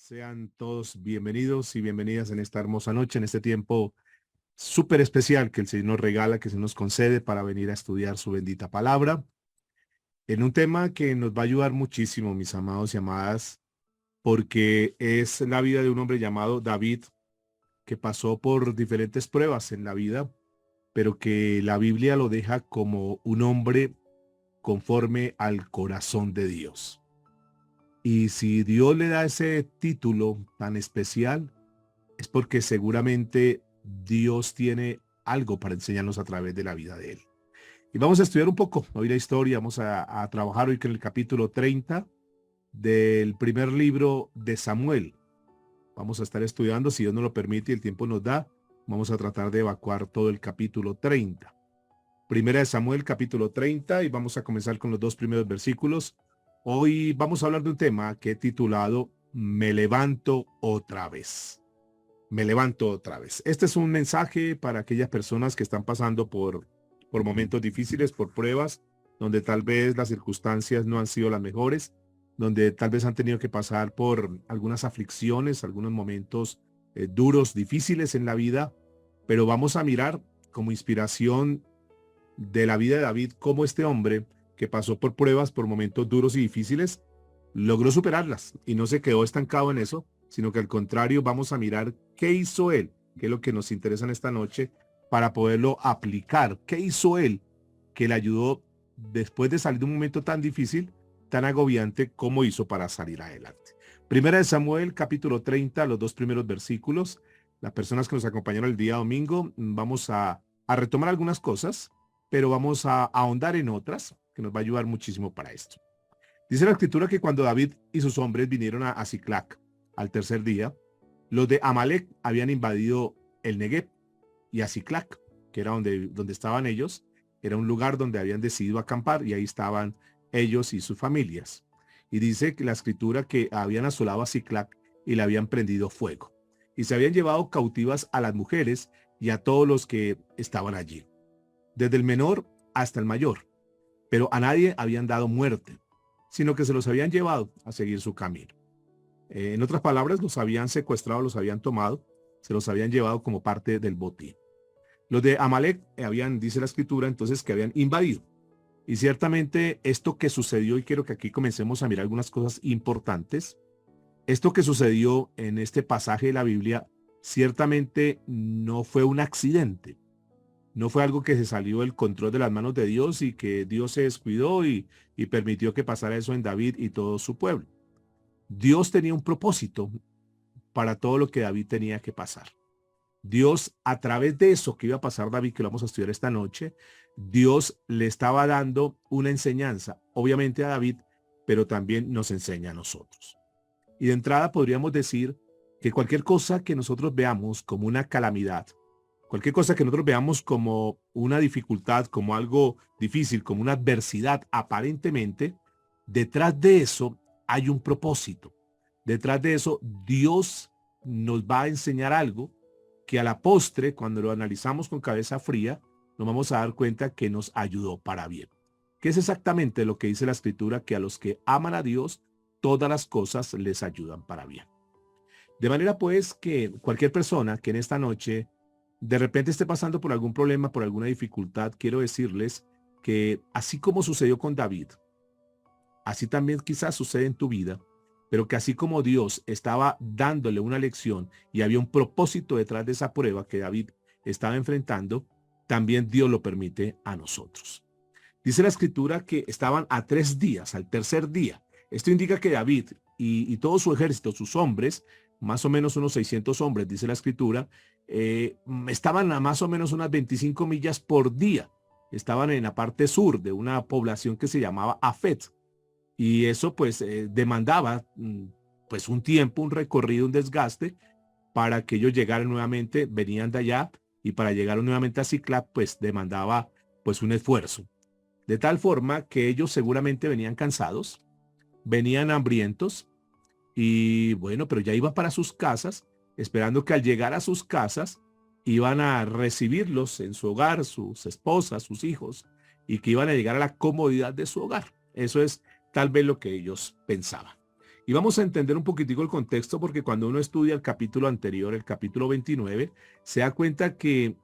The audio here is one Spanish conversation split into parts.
Sean todos bienvenidos y bienvenidas en esta hermosa noche, en este tiempo súper especial que el Señor nos regala, que se nos concede para venir a estudiar su bendita palabra, en un tema que nos va a ayudar muchísimo, mis amados y amadas, porque es la vida de un hombre llamado David, que pasó por diferentes pruebas en la vida, pero que la Biblia lo deja como un hombre conforme al corazón de Dios. Y si Dios le da ese título tan especial, es porque seguramente Dios tiene algo para enseñarnos a través de la vida de él. Y vamos a estudiar un poco hoy la historia, vamos a trabajar hoy con el capítulo 30 del primer libro de Samuel. Vamos a estar estudiando, si Dios nos lo permite y el tiempo nos da, vamos a tratar de evacuar todo el capítulo 30. Primera de Samuel, capítulo 30, y vamos a comenzar con los dos primeros versículos. Hoy vamos a hablar de un tema que he titulado Me levanto otra vez. Me levanto otra vez. Este es un mensaje para aquellas personas que están pasando por momentos difíciles, por pruebas, donde tal vez las circunstancias no han sido las mejores, donde tal vez han tenido que pasar por algunas aflicciones, algunos momentos duros, difíciles en la vida, pero vamos a mirar como inspiración de la vida de David, cómo este hombre que pasó por pruebas, por momentos duros y difíciles, logró superarlas y no se quedó estancado en eso, sino que al contrario vamos a mirar qué hizo él, que es lo que nos interesa en esta noche, para poderlo aplicar. ¿Qué hizo él que le ayudó después de salir de un momento tan difícil, tan agobiante, cómo hizo para salir adelante? Primera de Samuel, capítulo 30, los dos primeros versículos. Las personas que nos acompañaron el día domingo, vamos a retomar algunas cosas, pero vamos a ahondar en otras, que nos va a ayudar muchísimo para esto. Dice la escritura que cuando David y sus hombres vinieron a Siclac al tercer día, los de Amalec habían invadido el Negueb y a Siclac, que era donde estaban ellos, era un lugar donde habían decidido acampar y ahí estaban ellos y sus familias. Y dice que la escritura que habían asolado a Siclac y le habían prendido fuego. Y se habían llevado cautivas a las mujeres y a todos los que estaban allí, desde el menor hasta el mayor, pero a nadie habían dado muerte, sino que se los habían llevado a seguir su camino. En otras palabras, los habían secuestrado, los habían tomado, se los habían llevado como parte del botín. Los de Amalec dice la escritura, entonces que habían invadido. Y ciertamente esto que sucedió, y quiero que aquí comencemos a mirar algunas cosas importantes, esto que sucedió en este pasaje de la Biblia, ciertamente no fue un accidente. No fue algo que se salió del control de las manos de Dios y que Dios se descuidó y permitió que pasara eso en David y todo su pueblo. Dios tenía un propósito para todo lo que David tenía que pasar. Dios, a través de eso que iba a pasar David, que lo vamos a estudiar esta noche, Dios le estaba dando una enseñanza, obviamente a David, pero también nos enseña a nosotros. Y de entrada podríamos decir que cualquier cosa que nosotros veamos como una calamidad, cualquier cosa que nosotros veamos como una dificultad, como algo difícil, como una adversidad, aparentemente, detrás de eso hay un propósito. Detrás de eso, Dios nos va a enseñar algo que a la postre, cuando lo analizamos con cabeza fría, nos vamos a dar cuenta que nos ayudó para bien. Que es exactamente lo que dice la escritura, que a los que aman a Dios, todas las cosas les ayudan para bien. De manera pues que cualquier persona que en esta noche de repente esté pasando por algún problema, por alguna dificultad, quiero decirles que así como sucedió con David, así también quizás sucede en tu vida, pero que así como Dios estaba dándole una lección y había un propósito detrás de esa prueba que David estaba enfrentando, también Dios lo permite a nosotros. Dice la escritura que estaban a 3 días, al tercer día. Esto indica que David y todo su ejército, sus hombres, más o menos unos 600 hombres, dice la escritura, estaban a más o menos unas 25 millas por día. Estaban en la parte sur de una población que se llamaba Afet. Y eso pues demandaba pues un tiempo, un recorrido, un desgaste para que ellos llegaran nuevamente, venían de allá y para llegar nuevamente a Siclac pues demandaba pues un esfuerzo. De tal forma que ellos seguramente venían cansados, venían hambrientos y bueno, pero ya iban para sus casas, esperando que al llegar a sus casas iban a recibirlos en su hogar, sus esposas, sus hijos, y que iban a llegar a la comodidad de su hogar. Eso es tal vez lo que ellos pensaban. Y vamos a entender un poquitico el contexto porque cuando uno estudia el capítulo anterior, el capítulo 29, se da cuenta que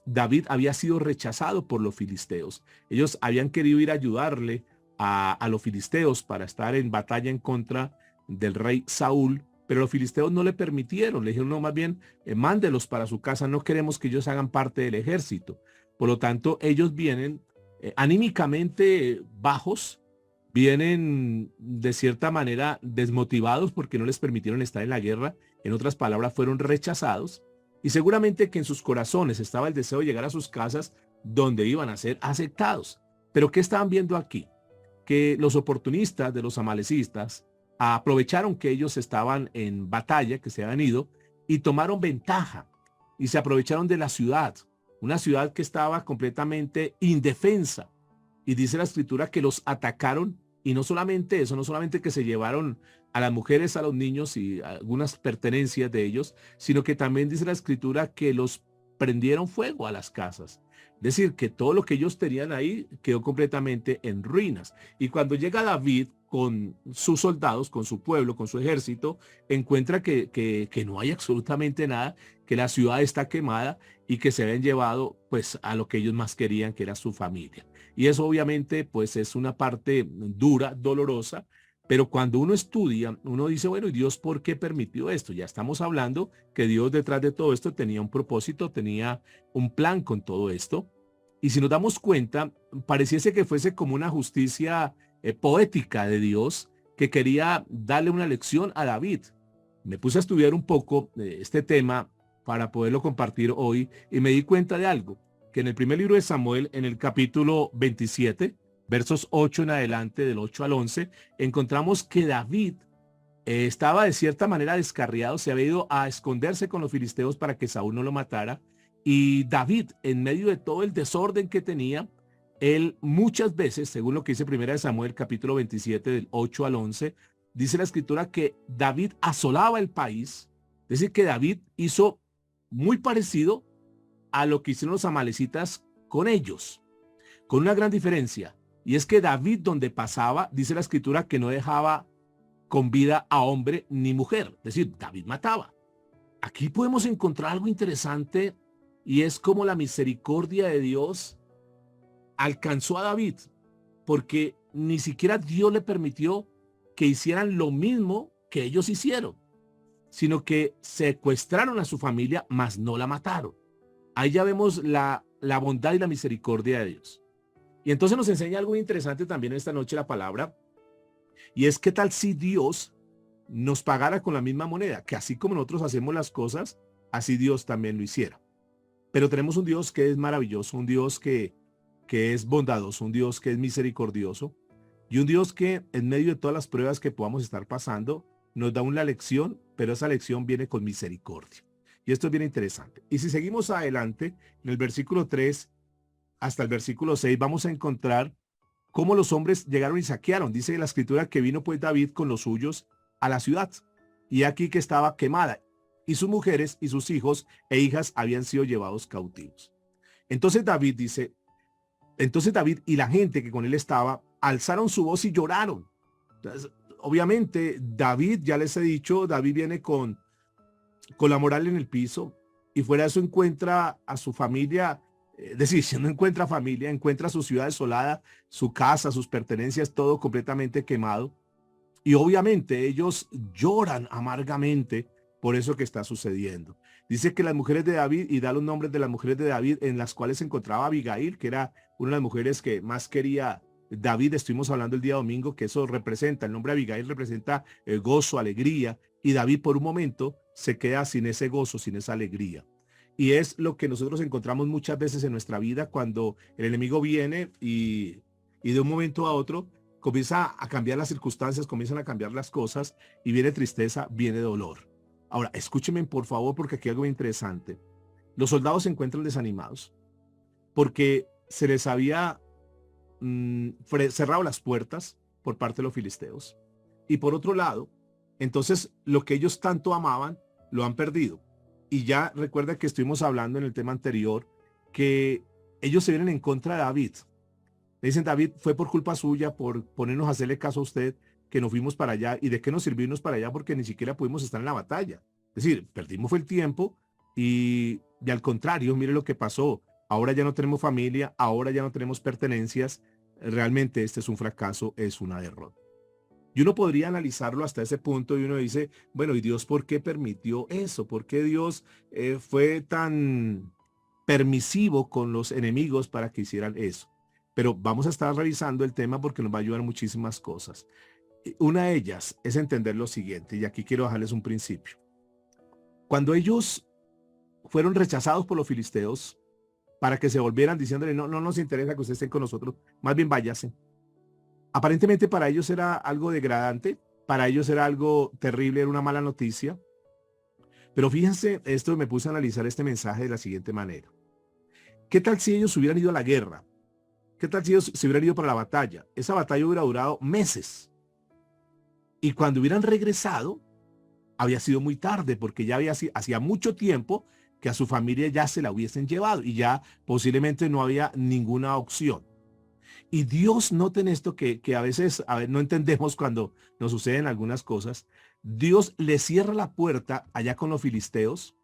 David había sido rechazado por los filisteos. Ellos habían querido ir a ayudarle a los filisteos para estar en batalla en contra del rey Saúl, pero los filisteos no le permitieron. Le dijeron, no, más bien, mándelos para su casa, no queremos que ellos hagan parte del ejército. Por lo tanto, ellos vienen anímicamente bajos, vienen de cierta manera desmotivados porque no les permitieron estar en la guerra. En otras palabras, fueron rechazados. Y seguramente que en sus corazones estaba el deseo de llegar a sus casas donde iban a ser aceptados. Pero ¿qué estaban viendo aquí? Que los oportunistas de los amalecistas aprovecharon que ellos estaban en batalla, que se habían ido, y tomaron ventaja y se aprovecharon de la ciudad, una ciudad que estaba completamente indefensa. Y dice la escritura que los atacaron y no solamente eso, no solamente que se llevaron a las mujeres, a los niños y algunas pertenencias de ellos, sino que también dice la escritura que los prendieron fuego a las casas. Es decir, que todo lo que ellos tenían ahí quedó completamente en ruinas. Y cuando llega David con sus soldados, con su pueblo, con su ejército, encuentra que no hay absolutamente nada, que la ciudad está quemada y que se habían llevado pues a lo que ellos más querían, que era su familia. Y eso obviamente pues es una parte dura, dolorosa, pero cuando uno estudia, uno dice, bueno, ¿y Dios por qué permitió esto? Ya estamos hablando que Dios detrás de todo esto tenía un propósito, tenía un plan con todo esto. Y si nos damos cuenta, pareciese que fuese como una justicia poética de Dios que quería darle una lección a David. Me puse a estudiar un poco este tema para poderlo compartir hoy y me di cuenta de algo, que en el primer libro de Samuel, en el capítulo 27, versos 8 en adelante, del 8 al 11, encontramos que David estaba de cierta manera descarriado, se había ido a esconderse con los filisteos para que Saúl no lo matara. Y David, en medio de todo el desorden que tenía, él muchas veces, según lo que dice Primera de Samuel, capítulo 27, del 8 al 11, dice la escritura que David asolaba el país. Es decir, que David hizo muy parecido a lo que hicieron los amalecitas con ellos, con una gran diferencia. Y es que David, donde pasaba, dice la escritura que no dejaba con vida a hombre ni mujer. Es decir, David mataba. Aquí podemos encontrar algo interesante y es como la misericordia de Dios alcanzó a David, porque ni siquiera Dios le permitió que hicieran lo mismo que ellos hicieron, sino que secuestraron a su familia, mas no la mataron. Ahí ya vemos la bondad y la misericordia de Dios. Y entonces nos enseña algo interesante también esta noche la palabra, y es qué tal si Dios nos pagara con la misma moneda, que así como nosotros hacemos las cosas, así Dios también lo hiciera. Pero tenemos un Dios que es maravilloso, un Dios que es bondadoso, un Dios que es misericordioso y un Dios que en medio de todas las pruebas que podamos estar pasando, nos da una lección, pero esa lección viene con misericordia. Y esto es bien interesante. Y si seguimos adelante, en el versículo 3 hasta el versículo 6, vamos a encontrar cómo los hombres llegaron y saquearon. Dice la escritura que vino pues David con los suyos a la ciudad, y aquí que estaba quemada, y sus mujeres y sus hijos e hijas habían sido llevados cautivos. Entonces David y la gente que con él estaba alzaron su voz y lloraron. Entonces, obviamente David, ya les he dicho, David viene con la moral en el piso y fuera de eso encuentra a su familia, es decir, si no encuentra familia, encuentra su ciudad desolada, su casa, sus pertenencias, todo completamente quemado. Y obviamente ellos lloran amargamente por eso que está sucediendo. Dice que las mujeres de David, y da los nombres de las mujeres de David, en las cuales se encontraba Abigail, que era una de las mujeres que más quería David. Estuvimos hablando el día domingo que eso representa, el nombre Abigail representa gozo, alegría, y David por un momento se queda sin ese gozo, sin esa alegría. Y es lo que nosotros encontramos muchas veces en nuestra vida cuando el enemigo viene y de un momento a otro comienza a cambiar las circunstancias, comienzan a cambiar las cosas y viene tristeza, viene dolor. Ahora, escúchenme por favor porque aquí hay algo interesante. Los soldados se encuentran desanimados porque se les había cerrado las puertas por parte de los filisteos. Y por otro lado, entonces lo que ellos tanto amaban, lo han perdido. Y ya recuerda que estuvimos hablando en el tema anterior que ellos se vienen en contra de David. Le dicen, David, fue por culpa suya, por ponernos a hacerle caso a usted, que nos fuimos para allá y de qué nos sirvió irnos para allá porque ni siquiera pudimos estar en la batalla. Es decir, perdimos fue el tiempo y al contrario, mire lo que pasó. Ahora ya no tenemos familia, ahora ya no tenemos pertenencias. Realmente este es un fracaso, es una derrota. Y uno podría analizarlo hasta ese punto y uno dice, bueno, ¿y Dios por qué permitió eso? ¿Por qué Dios fue tan permisivo con los enemigos para que hicieran eso? Pero vamos a estar revisando el tema porque nos va a ayudar muchísimas cosas. Una de ellas es entender lo siguiente, y aquí quiero dejarles un principio. Cuando ellos fueron rechazados por los filisteos para que se volvieran diciéndole, no, no nos interesa que ustedes estén con nosotros, más bien váyase. Aparentemente para ellos era algo degradante, para ellos era algo terrible, era una mala noticia. Pero fíjense, esto me puse a analizar este mensaje de la siguiente manera. ¿Qué tal si ellos hubieran ido a la guerra? ¿Qué tal si ellos se hubieran ido para la batalla? Esa batalla hubiera durado meses. Y cuando hubieran regresado, había sido muy tarde, porque ya hacía mucho tiempo que a su familia ya se la hubiesen llevado y ya posiblemente no había ninguna opción. Y Dios, noten esto que a veces no entendemos cuando nos suceden algunas cosas. Dios le cierra la puerta allá con los filisteos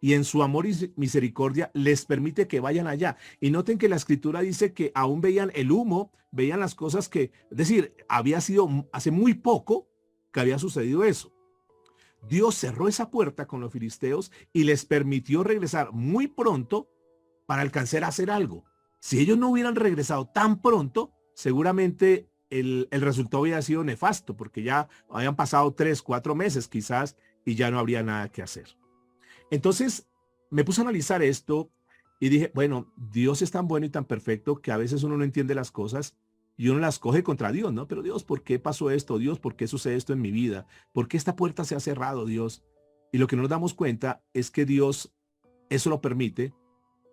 y en su amor y misericordia les permite que vayan allá. Y noten que la escritura dice que aún veían el humo, veían las cosas que, es decir, había sido hace muy poco que había sucedido eso. Dios cerró esa puerta con los filisteos y les permitió regresar muy pronto para alcanzar a hacer algo. Si ellos no hubieran regresado tan pronto, seguramente el resultado había sido nefasto, porque ya habían pasado 3, 4 meses quizás y ya no habría nada que hacer. Entonces me puse a analizar esto y dije, bueno, Dios es tan bueno y tan perfecto que a veces uno no entiende las cosas y uno las coge contra Dios, ¿no? Pero Dios, ¿por qué pasó esto? Dios, ¿por qué sucede esto en mi vida? ¿Por qué esta puerta se ha cerrado, Dios? Y lo que no nos damos cuenta es que Dios eso lo permite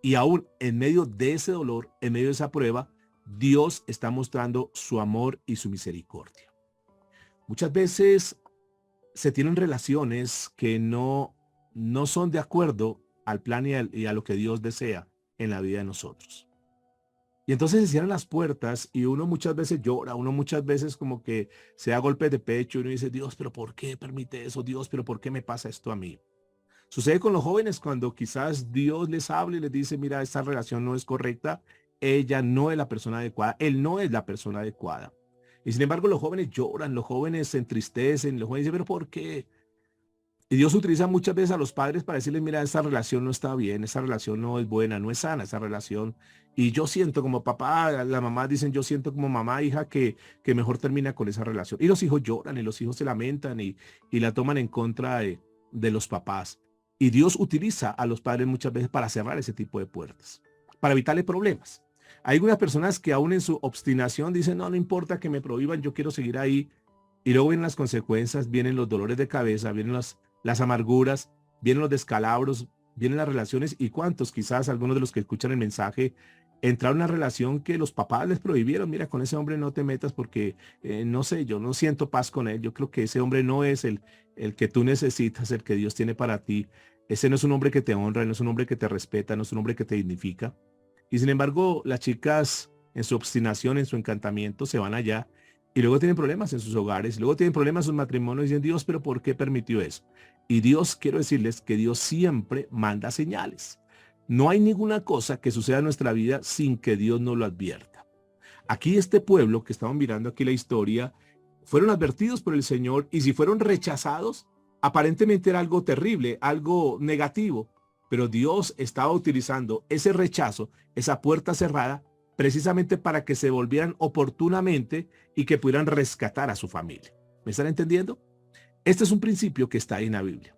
y aún en medio de ese dolor, en medio de esa prueba, Dios está mostrando su amor y su misericordia. Muchas veces se tienen relaciones que no son de acuerdo al plan y a lo que Dios desea en la vida de nosotros. Y entonces se cierran las puertas y uno muchas veces llora, uno muchas veces como que se da golpes de pecho y uno dice, Dios, pero ¿por qué permite eso? Dios, pero ¿por qué me pasa esto a mí? Sucede con los jóvenes cuando quizás Dios les habla y les dice, mira, esta relación no es correcta, ella no es la persona adecuada, él no es la persona adecuada. Y sin embargo los jóvenes lloran, los jóvenes se entristecen, los jóvenes dicen, pero ¿por qué? Y Dios utiliza muchas veces a los padres para decirles, mira, esta relación no está bien, esta relación no es buena, no es sana esa relación. Y yo siento como papá, la mamá dicen, yo siento como mamá, hija, que mejor termina con esa relación. Y los hijos lloran y los hijos se lamentan y la toman en contra de los papás. Y Dios utiliza a los padres muchas veces para cerrar ese tipo de puertas, para evitarle problemas. Hay algunas personas que aún en su obstinación dicen, no, no importa que me prohíban, yo quiero seguir ahí. Y luego vienen las consecuencias, vienen los dolores de cabeza, vienen las amarguras, vienen los descalabros, vienen las relaciones y cuántos, quizás algunos de los que escuchan el mensaje, entraron en una relación que los papás les prohibieron, mira, con ese hombre no te metas porque, no sé, yo no siento paz con él, yo creo que ese hombre no es el que tú necesitas, el que Dios tiene para ti, ese no es un hombre que te honra, no es un hombre que te respeta, no es un hombre que te dignifica. Y sin embargo, las chicas en su obstinación, en su encantamiento, se van allá y luego tienen problemas en sus hogares, luego tienen problemas en sus matrimonios y dicen, Dios, pero ¿por qué permitió eso? Y Dios, quiero decirles que Dios siempre manda señales. No hay ninguna cosa que suceda en nuestra vida sin que Dios nos lo advierta. Aquí este pueblo que estamos mirando aquí la historia, fueron advertidos por el Señor y si fueron rechazados, aparentemente era algo terrible, algo negativo, pero Dios estaba utilizando ese rechazo, esa puerta cerrada, precisamente para que se volvieran oportunamente y que pudieran rescatar a su familia. ¿Me están entendiendo? Este es un principio que está ahí en la Biblia.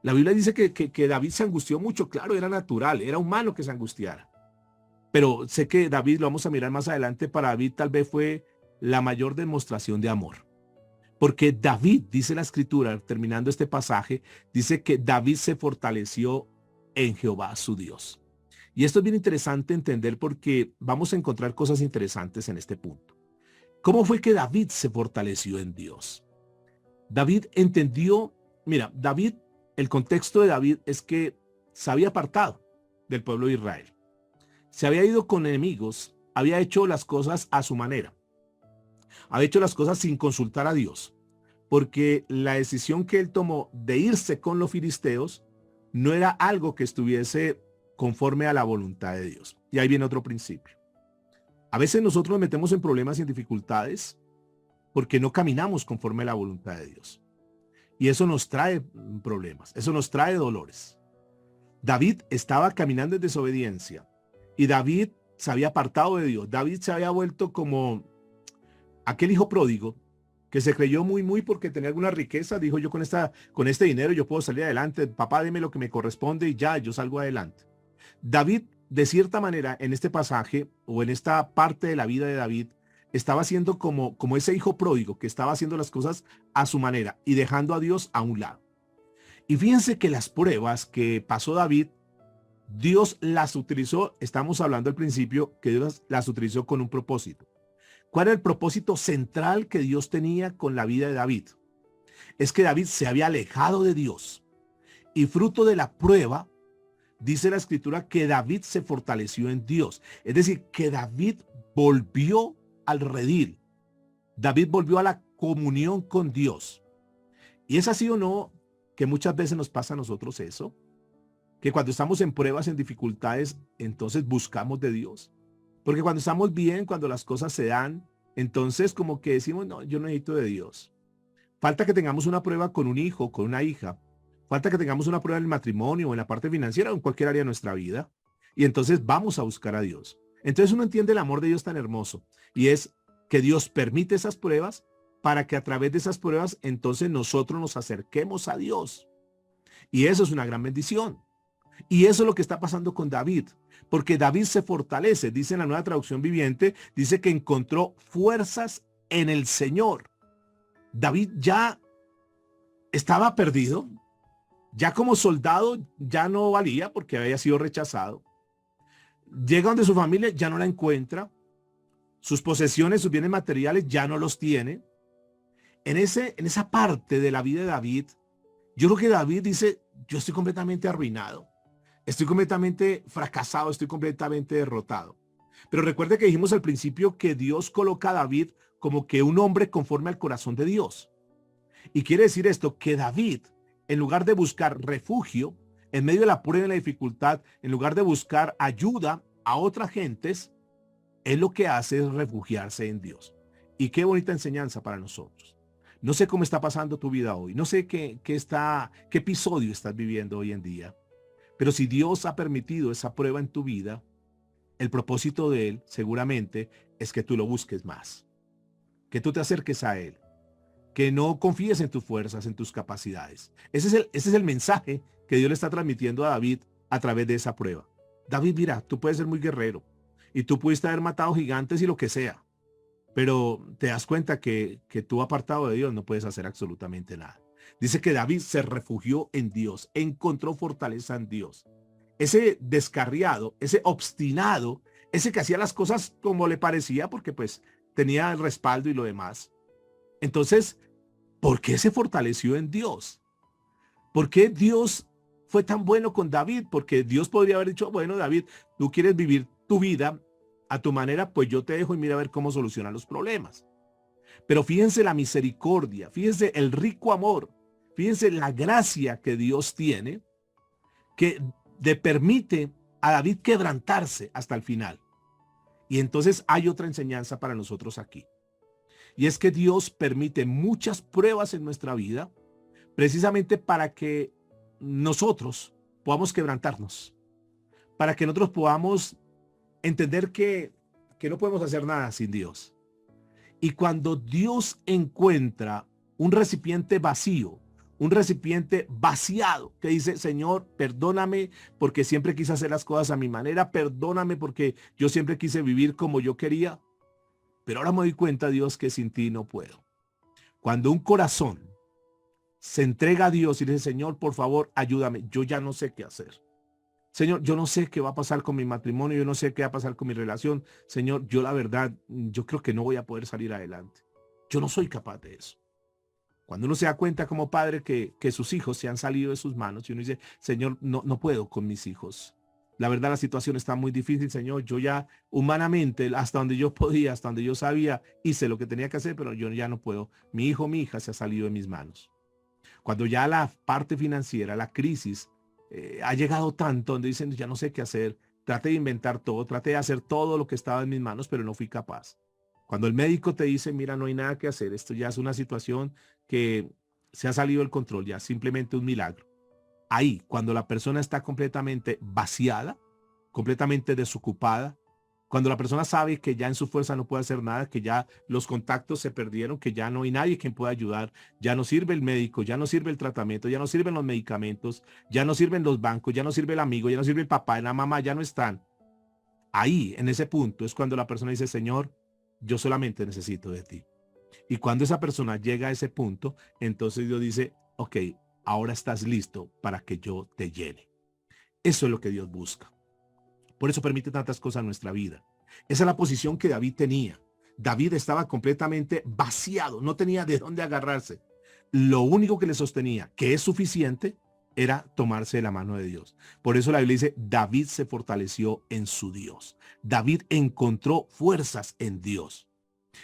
La Biblia dice que David se angustió mucho, claro, era natural, era humano que se angustiara. Pero sé que David, lo vamos a mirar más adelante, para David tal vez fue la mayor demostración de amor. Porque David, dice la escritura, terminando este pasaje, dice que David se fortaleció en Jehová su Dios. Y esto es bien interesante entender porque vamos a encontrar cosas interesantes en este punto. ¿Cómo fue que David se fortaleció en Dios? David entendió, mira, David, el contexto de David es que se había apartado del pueblo de Israel. Se había ido con enemigos, había hecho las cosas a su manera. Había hecho las cosas sin consultar a Dios, porque la decisión que él tomó de irse con los filisteos no era algo que estuviese conforme a la voluntad de Dios. Y ahí viene otro principio. A veces nosotros nos metemos en problemas y en dificultades porque no caminamos conforme a la voluntad de Dios. Y eso nos trae problemas, eso nos trae dolores. David estaba caminando en desobediencia y David se había apartado de Dios. David se había vuelto como aquel hijo pródigo que se creyó muy porque tenía alguna riqueza. Dijo, yo con este dinero yo puedo salir adelante. Papá, deme lo que me corresponde y ya, yo salgo adelante. David, de cierta manera, en este pasaje o en esta parte de la vida de David, estaba siendo como ese hijo pródigo que estaba haciendo las cosas a su manera y dejando a Dios a un lado. Y fíjense que las pruebas que pasó David, Dios las utilizó, estamos hablando al principio, que Dios las utilizó con un propósito. ¿Cuál era el propósito central que Dios tenía con la vida de David? Es que David se había alejado de Dios. Y fruto de la prueba, dice la escritura que David se fortaleció en Dios. Es decir, que David volvió al redil. David volvió a la comunión con Dios. ¿Y es así o no que muchas veces nos pasa a nosotros eso? Que cuando estamos en pruebas, en dificultades, entonces buscamos de Dios. Porque cuando estamos bien, cuando las cosas se dan, entonces como que decimos, no, yo no necesito de Dios. Falta que tengamos una prueba con un hijo, con una hija. Falta que tengamos una prueba en el matrimonio o en la parte financiera o en cualquier área de nuestra vida. Y entonces vamos a buscar a Dios. Entonces uno entiende el amor de Dios tan hermoso. Y es que Dios permite esas pruebas para que a través de esas pruebas entonces nosotros nos acerquemos a Dios. Y eso es una gran bendición. Y eso es lo que está pasando con David, porque David se fortalece, dice en la Nueva Traducción Viviente, dice que encontró fuerzas en el Señor. David ya estaba perdido, ya como soldado ya no valía porque había sido rechazado. Llega donde su familia, ya no la encuentra, sus posesiones, sus bienes materiales ya no los tiene. En esa parte de la vida de David, yo creo que David dice, yo estoy completamente arruinado. Estoy completamente fracasado, estoy completamente derrotado. Pero recuerde que dijimos al principio que Dios coloca a David como que un hombre conforme al corazón de Dios. Y quiere decir esto, que David, en lugar de buscar refugio en medio de la prueba y la dificultad, en lugar de buscar ayuda a otras gentes, él lo que hace es refugiarse en Dios. Y qué bonita enseñanza para nosotros. No sé cómo está pasando tu vida hoy. No sé qué episodio estás viviendo hoy en día. Pero si Dios ha permitido esa prueba en tu vida, el propósito de Él seguramente es que tú lo busques más, que tú te acerques a Él, que no confíes en tus fuerzas, en tus capacidades. Ese es el mensaje que Dios le está transmitiendo a David a través de esa prueba. David, mira, tú puedes ser muy guerrero y tú pudiste haber matado gigantes y lo que sea, pero te das cuenta que tú apartado de Dios no puedes hacer absolutamente nada. Dice que David se refugió en Dios, encontró fortaleza en Dios. Ese descarriado, ese obstinado, ese que hacía las cosas como le parecía porque pues tenía el respaldo y lo demás. Entonces, ¿por qué se fortaleció en Dios? ¿Por qué Dios fue tan bueno con David? Porque Dios podría haber dicho, bueno, David, tú quieres vivir tu vida a tu manera, pues yo te dejo y mira a ver cómo solucionar los problemas. Pero fíjense la misericordia, fíjense el rico amor, fíjense la gracia que Dios tiene, que le permite a David quebrantarse hasta el final. Y entonces hay otra enseñanza para nosotros aquí. Y es que Dios permite muchas pruebas en nuestra vida, precisamente para que nosotros podamos quebrantarnos, para que nosotros podamos entender que no podemos hacer nada sin Dios. Y cuando Dios encuentra un recipiente vacío, un recipiente vaciado, que dice, Señor, perdóname porque siempre quise hacer las cosas a mi manera, perdóname porque yo siempre quise vivir como yo quería, pero ahora me doy cuenta, Dios, que sin ti no puedo. Cuando un corazón se entrega a Dios y dice, Señor, por favor, ayúdame, yo ya no sé qué hacer. Señor, yo no sé qué va a pasar con mi matrimonio, yo no sé qué va a pasar con mi relación. Señor, yo la verdad, yo creo que no voy a poder salir adelante. Yo no soy capaz de eso. Cuando uno se da cuenta como padre que sus hijos se han salido de sus manos y uno dice, Señor, no puedo con mis hijos. La verdad, la situación está muy difícil, Señor. Yo ya humanamente, hasta donde yo podía, hasta donde yo sabía, hice lo que tenía que hacer, pero yo ya no puedo. Mi hijo, mi hija se ha salido de mis manos. Cuando ya la parte financiera, la crisis, ha llegado tanto, donde dicen, ya no sé qué hacer, traté de inventar todo, traté de hacer todo lo que estaba en mis manos, pero no fui capaz. Cuando el médico te dice, mira, no hay nada que hacer, esto ya es una situación que se ha salido del control, ya simplemente un milagro. Ahí, cuando la persona está completamente vaciada, completamente desocupada, cuando la persona sabe que ya en su fuerza no puede hacer nada, que ya los contactos se perdieron, que ya no hay nadie quien pueda ayudar, ya no sirve el médico, ya no sirve el tratamiento, ya no sirven los medicamentos, ya no sirven los bancos, ya no sirve el amigo, ya no sirve el papá y la mamá, ya no están. Ahí, en ese punto, es cuando la persona dice, Señor, yo solamente necesito de ti. Y cuando esa persona llega a ese punto, entonces Dios dice, ok, ahora estás listo para que yo te llene. Eso es lo que Dios busca. Por eso permite tantas cosas en nuestra vida. Esa es la posición que David tenía. David estaba completamente vaciado, no tenía de dónde agarrarse. Lo único que le sostenía, que es suficiente, era tomarse de la mano de Dios. Por eso la Biblia dice, David se fortaleció en su Dios. David encontró fuerzas en Dios.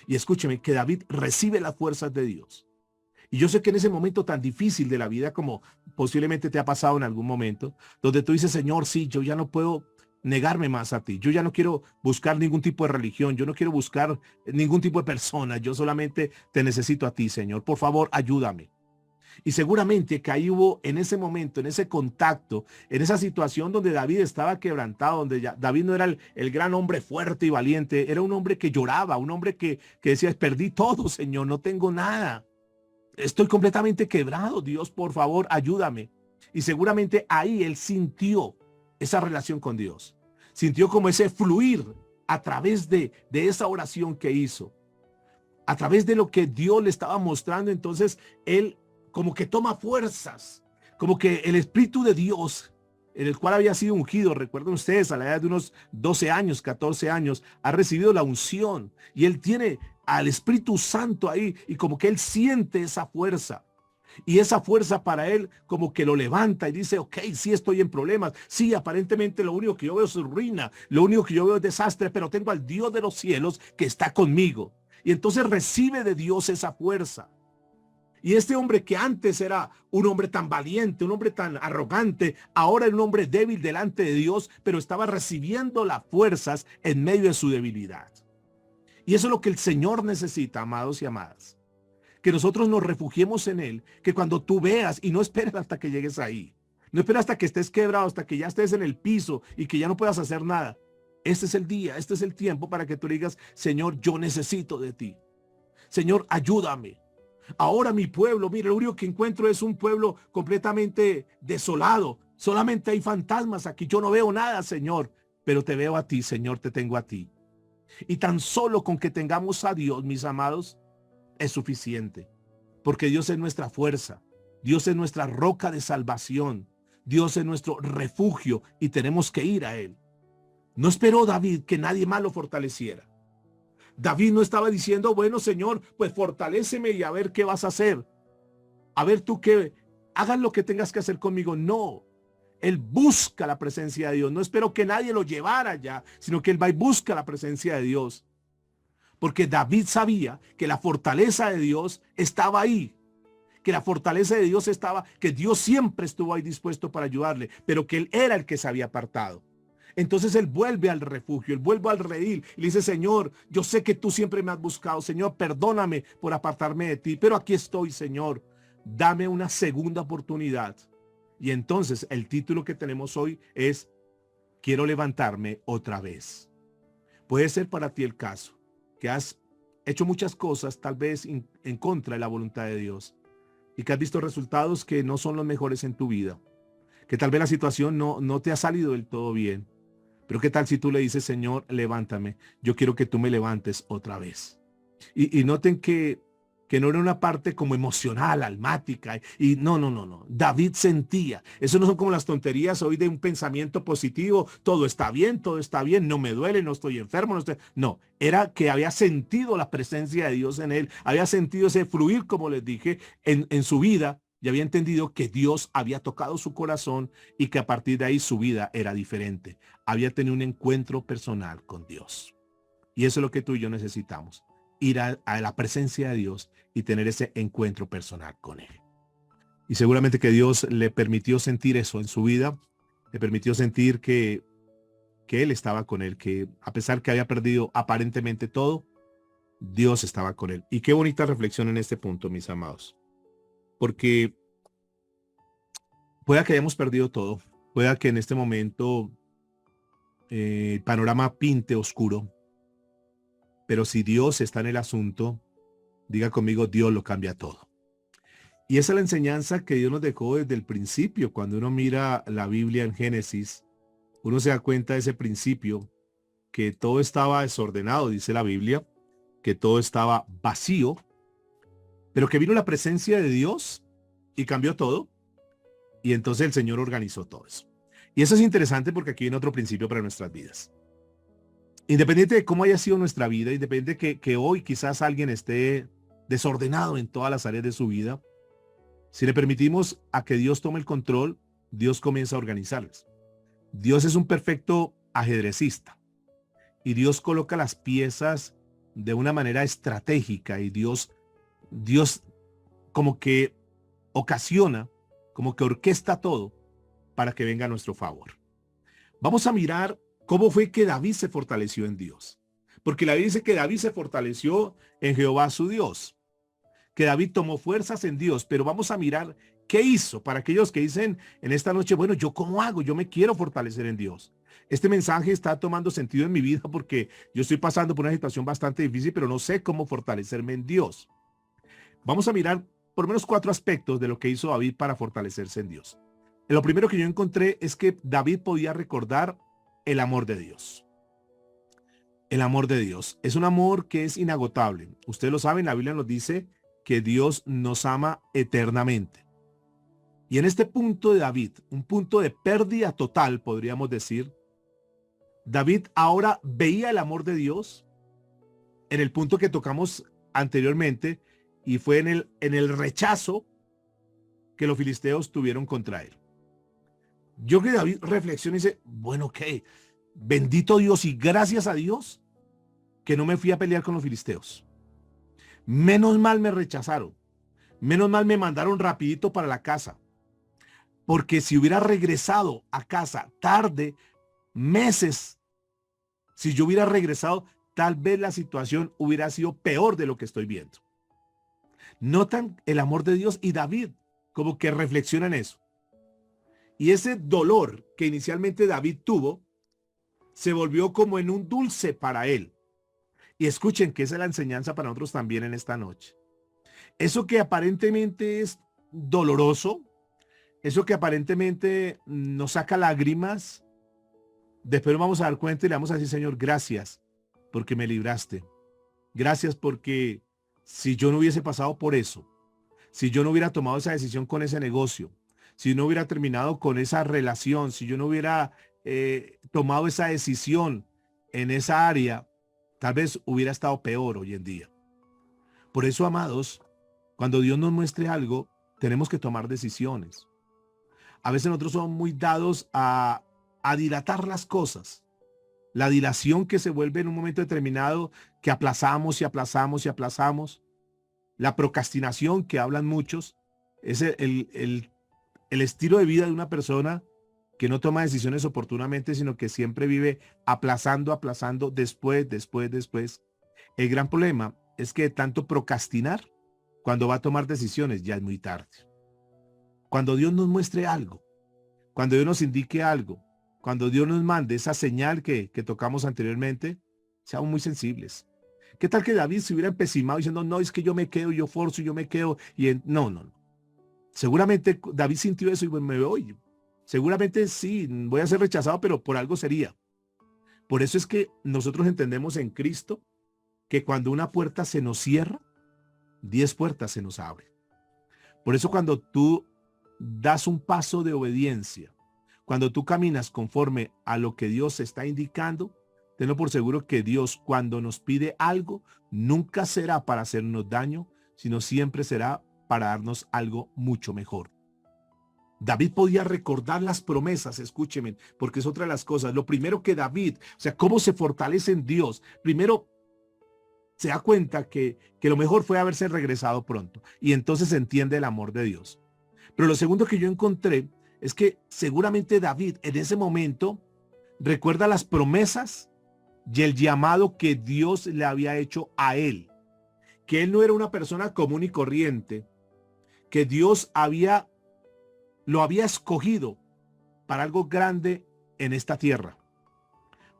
Y escúcheme, que David recibe las fuerzas de Dios. Y yo sé que en ese momento tan difícil de la vida, como posiblemente te ha pasado en algún momento, donde tú dices, Señor, sí, yo ya no puedo negarme más a ti. Yo ya no quiero buscar ningún tipo de religión. Yo no quiero buscar ningún tipo de persona. Yo solamente te necesito a ti, Señor. Por favor, ayúdame. Y seguramente que ahí hubo en ese momento, en ese contacto, en esa situación donde David estaba quebrantado, donde David no era el gran hombre fuerte y valiente, era un hombre que lloraba, un hombre que decía, perdí todo, Señor, no tengo nada. Estoy completamente quebrado, Dios, por favor, ayúdame. Y seguramente ahí él sintió esa relación con Dios. Sintió como ese fluir a través de esa oración que hizo. A través de lo que Dios le estaba mostrando, entonces él como que toma fuerzas, como que el Espíritu de Dios, en el cual había sido ungido, recuerden ustedes, a la edad de unos 12 años, 14 años, ha recibido la unción y él tiene al Espíritu Santo ahí y como que él siente esa fuerza. Y esa fuerza para él como que lo levanta y dice, ok, sí estoy en problemas. Sí, aparentemente lo único que yo veo es ruina. Lo único que yo veo es desastre, pero tengo al Dios de los cielos que está conmigo. Y entonces recibe de Dios esa fuerza. Y este hombre que antes era un hombre tan valiente, un hombre tan arrogante, ahora era un hombre débil delante de Dios, pero estaba recibiendo las fuerzas en medio de su debilidad. Y eso es lo que el Señor necesita, amados y amadas. Que nosotros nos refugiemos en Él, que cuando tú veas, y no esperes hasta que llegues ahí, no esperes hasta que estés quebrado, hasta que ya estés en el piso y que ya no puedas hacer nada. Este es el día, este es el tiempo para que tú digas, Señor, yo necesito de ti. Señor, ayúdame. Ahora mi pueblo, mire, lo único que encuentro es un pueblo completamente desolado. Solamente hay fantasmas aquí. Yo no veo nada, Señor, pero te veo a ti, Señor, te tengo a ti. Y tan solo con que tengamos a Dios, mis amados, es suficiente. Porque Dios es nuestra fuerza. Dios es nuestra roca de salvación. Dios es nuestro refugio y tenemos que ir a Él. No esperó David que nadie más lo fortaleciera. David no estaba diciendo, bueno, Señor, pues fortaléceme y a ver qué vas a hacer. A ver tú qué, hagas lo que tengas que hacer conmigo. No, él busca la presencia de Dios. No espero que nadie lo llevara allá, sino que él va y busca la presencia de Dios. Porque David sabía que la fortaleza de Dios estaba ahí. Que la fortaleza de Dios estaba, que Dios siempre estuvo ahí dispuesto para ayudarle, pero que él era el que se había apartado. Entonces él vuelve al refugio, él vuelve al redil y le dice, Señor, yo sé que tú siempre me has buscado, Señor, perdóname por apartarme de ti, pero aquí estoy, Señor, dame una segunda oportunidad. Y entonces el título que tenemos hoy es, quiero levantarme otra vez. Puede ser para ti el caso, que has hecho muchas cosas tal vez en contra de la voluntad de Dios y que has visto resultados que no son los mejores en tu vida, que tal vez la situación no te ha salido del todo bien. Pero qué tal si tú le dices, Señor, levántame. Yo quiero que tú me levantes otra vez. Y noten que no era una parte como emocional, almática. Y no. David sentía. Eso no son como las tonterías hoy de un pensamiento positivo. Todo está bien, no me duele, no estoy enfermo. No, era que había sentido la presencia de Dios en él. Había sentido ese fluir, como les dije, en su vida. y había entendido que Dios había tocado su corazón y que a partir de ahí su vida era diferente. Había tenido un encuentro personal con Dios. Y eso es lo que tú y yo necesitamos, ir a la presencia de Dios y tener ese encuentro personal con Él. Y seguramente que Dios le permitió sentir eso en su vida, le permitió sentir que Él estaba con él, que a pesar que había perdido aparentemente todo, Dios estaba con él. Y qué bonita reflexión en este punto, mis amados. Porque pueda que hayamos perdido todo, pueda que en este momento el panorama pinte oscuro, pero si Dios está en el asunto, diga conmigo, Dios lo cambia todo. Y esa es la enseñanza que Dios nos dejó desde el principio. Cuando uno mira la Biblia en Génesis, uno se da cuenta de ese principio, que todo estaba desordenado, dice la Biblia, que todo estaba vacío, pero que vino la presencia de Dios y cambió todo. Y entonces el Señor organizó todo eso. Y eso es interesante porque aquí viene otro principio para nuestras vidas. Independiente de cómo haya sido nuestra vida, independiente de que hoy quizás alguien esté desordenado en todas las áreas de su vida, si le permitimos a que Dios tome el control, Dios comienza a organizarlas. Dios es un perfecto ajedrecista y Dios coloca las piezas de una manera estratégica y Dios como que ocasiona, como que orquesta todo para que venga a nuestro favor. Vamos a mirar cómo fue que David se fortaleció en Dios. Porque la Biblia dice que David se fortaleció en Jehová su Dios, que David tomó fuerzas en Dios, pero vamos a mirar qué hizo para aquellos que dicen en esta noche, bueno, ¿yo cómo hago? Yo me quiero fortalecer en Dios. Este mensaje está tomando sentido en mi vida porque yo estoy pasando por una situación bastante difícil, pero no sé cómo fortalecerme en Dios. Vamos a mirar por lo menos 4 aspectos de lo que hizo David para fortalecerse en Dios. Lo primero que yo encontré es que David podía recordar el amor de Dios. El amor de Dios es un amor que es inagotable. Ustedes lo saben, la Biblia nos dice que Dios nos ama eternamente. Y en este punto de David, un punto de pérdida total, podríamos decir, David ahora veía el amor de Dios en el punto que tocamos anteriormente y fue en el rechazo que los filisteos tuvieron contra él. Yo creo que David reflexiona y dice, bueno, ¿qué? Bendito Dios y gracias a Dios que no me fui a pelear con los filisteos. Menos mal me rechazaron. Menos mal me mandaron rapidito para la casa. Porque si hubiera regresado a casa tarde, meses, si yo hubiera regresado, tal vez la situación hubiera sido peor de lo que estoy viendo. Notan el amor de Dios y David como que reflexiona en eso. Y ese dolor que inicialmente David tuvo, se volvió como en un dulce para él. Y escuchen que esa es la enseñanza para nosotros también en esta noche. Eso que aparentemente es doloroso, eso que aparentemente nos saca lágrimas, después nos vamos a dar cuenta y le vamos a decir, Señor, gracias porque me libraste. Gracias porque si yo no hubiese pasado por eso, si yo no hubiera tomado esa decisión con ese negocio, si no hubiera terminado con esa relación, si yo no hubiera tomado esa decisión en esa área, tal vez hubiera estado peor hoy en día. Por eso, amados, cuando Dios nos muestre algo, tenemos que tomar decisiones. A veces nosotros somos muy dados a dilatar las cosas. La dilación que se vuelve en un momento determinado, que aplazamos y aplazamos y aplazamos. La procrastinación que hablan muchos, es el estilo de vida de una persona que no toma decisiones oportunamente, sino que siempre vive aplazando, aplazando, después. El gran problema es que de tanto procrastinar, cuando va a tomar decisiones, ya es muy tarde. Cuando Dios nos muestre algo, cuando Dios nos indique algo, cuando Dios nos mande esa señal que tocamos anteriormente, seamos muy sensibles. ¿Qué tal que David se hubiera empecinado diciendo, no, es que yo me quedo, yo forzo, yo me quedo? No. Seguramente David sintió eso y me voy. Seguramente sí, voy a ser rechazado, pero por algo sería. Por eso es que nosotros entendemos en Cristo que cuando una puerta se nos cierra, 10 puertas se nos abren. Por eso cuando tú das un paso de obediencia, cuando tú caminas conforme a lo que Dios está indicando, tenlo por seguro que Dios cuando nos pide algo, nunca será para hacernos daño, sino siempre será para darnos algo mucho mejor. David podía recordar las promesas, escúcheme, porque es otra de las cosas. Lo primero que David, o sea, cómo se fortalece en Dios. Primero, se da cuenta que lo mejor fue haberse regresado pronto. Y entonces entiende el amor de Dios. Pero lo segundo que yo encontré es que seguramente David en ese momento recuerda las promesas y el llamado que Dios le había hecho a él. Que él no era una persona común y corriente. Que Dios lo había escogido para algo grande en esta tierra.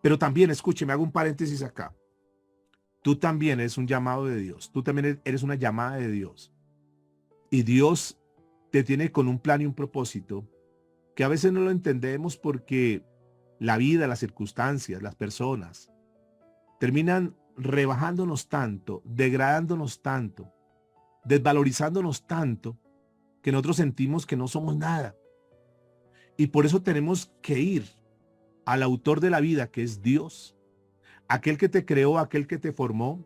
Pero también, escúcheme, hago un paréntesis acá. Tú también eres un llamado de Dios. Tú también eres una llamada de Dios. Y Dios te tiene con un plan y un propósito que a veces no lo entendemos porque la vida, las circunstancias, las personas terminan rebajándonos tanto, degradándonos tanto, desvalorizándonos tanto, que nosotros sentimos que no somos nada. Y por eso tenemos que ir al autor de la vida, que es Dios, aquel que te creó, aquel que te formó,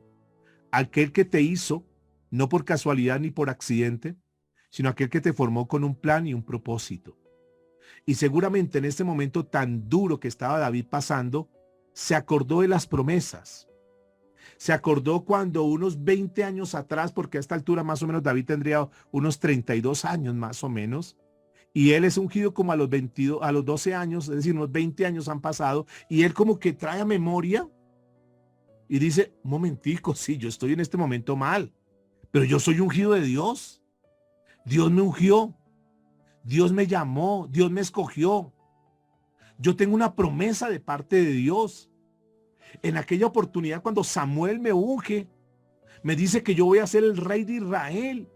aquel que te hizo, no por casualidad ni por accidente, sino aquel que te formó con un plan y un propósito. Y seguramente en este momento tan duro que estaba David pasando, se acordó de las promesas. Se acordó cuando unos 20 años atrás, porque a esta altura más o menos David tendría unos 32 años más o menos, y él es ungido como a los 22, a los 12 años, es decir, unos 20 años han pasado, y él como que trae a memoria y dice, un momentico, sí, yo estoy en este momento mal, pero yo soy ungido de Dios. Dios me ungió, Dios me llamó, Dios me escogió. Yo tengo una promesa de parte de Dios. En aquella oportunidad cuando Samuel me unge, me dice que yo voy a ser el rey de Israel.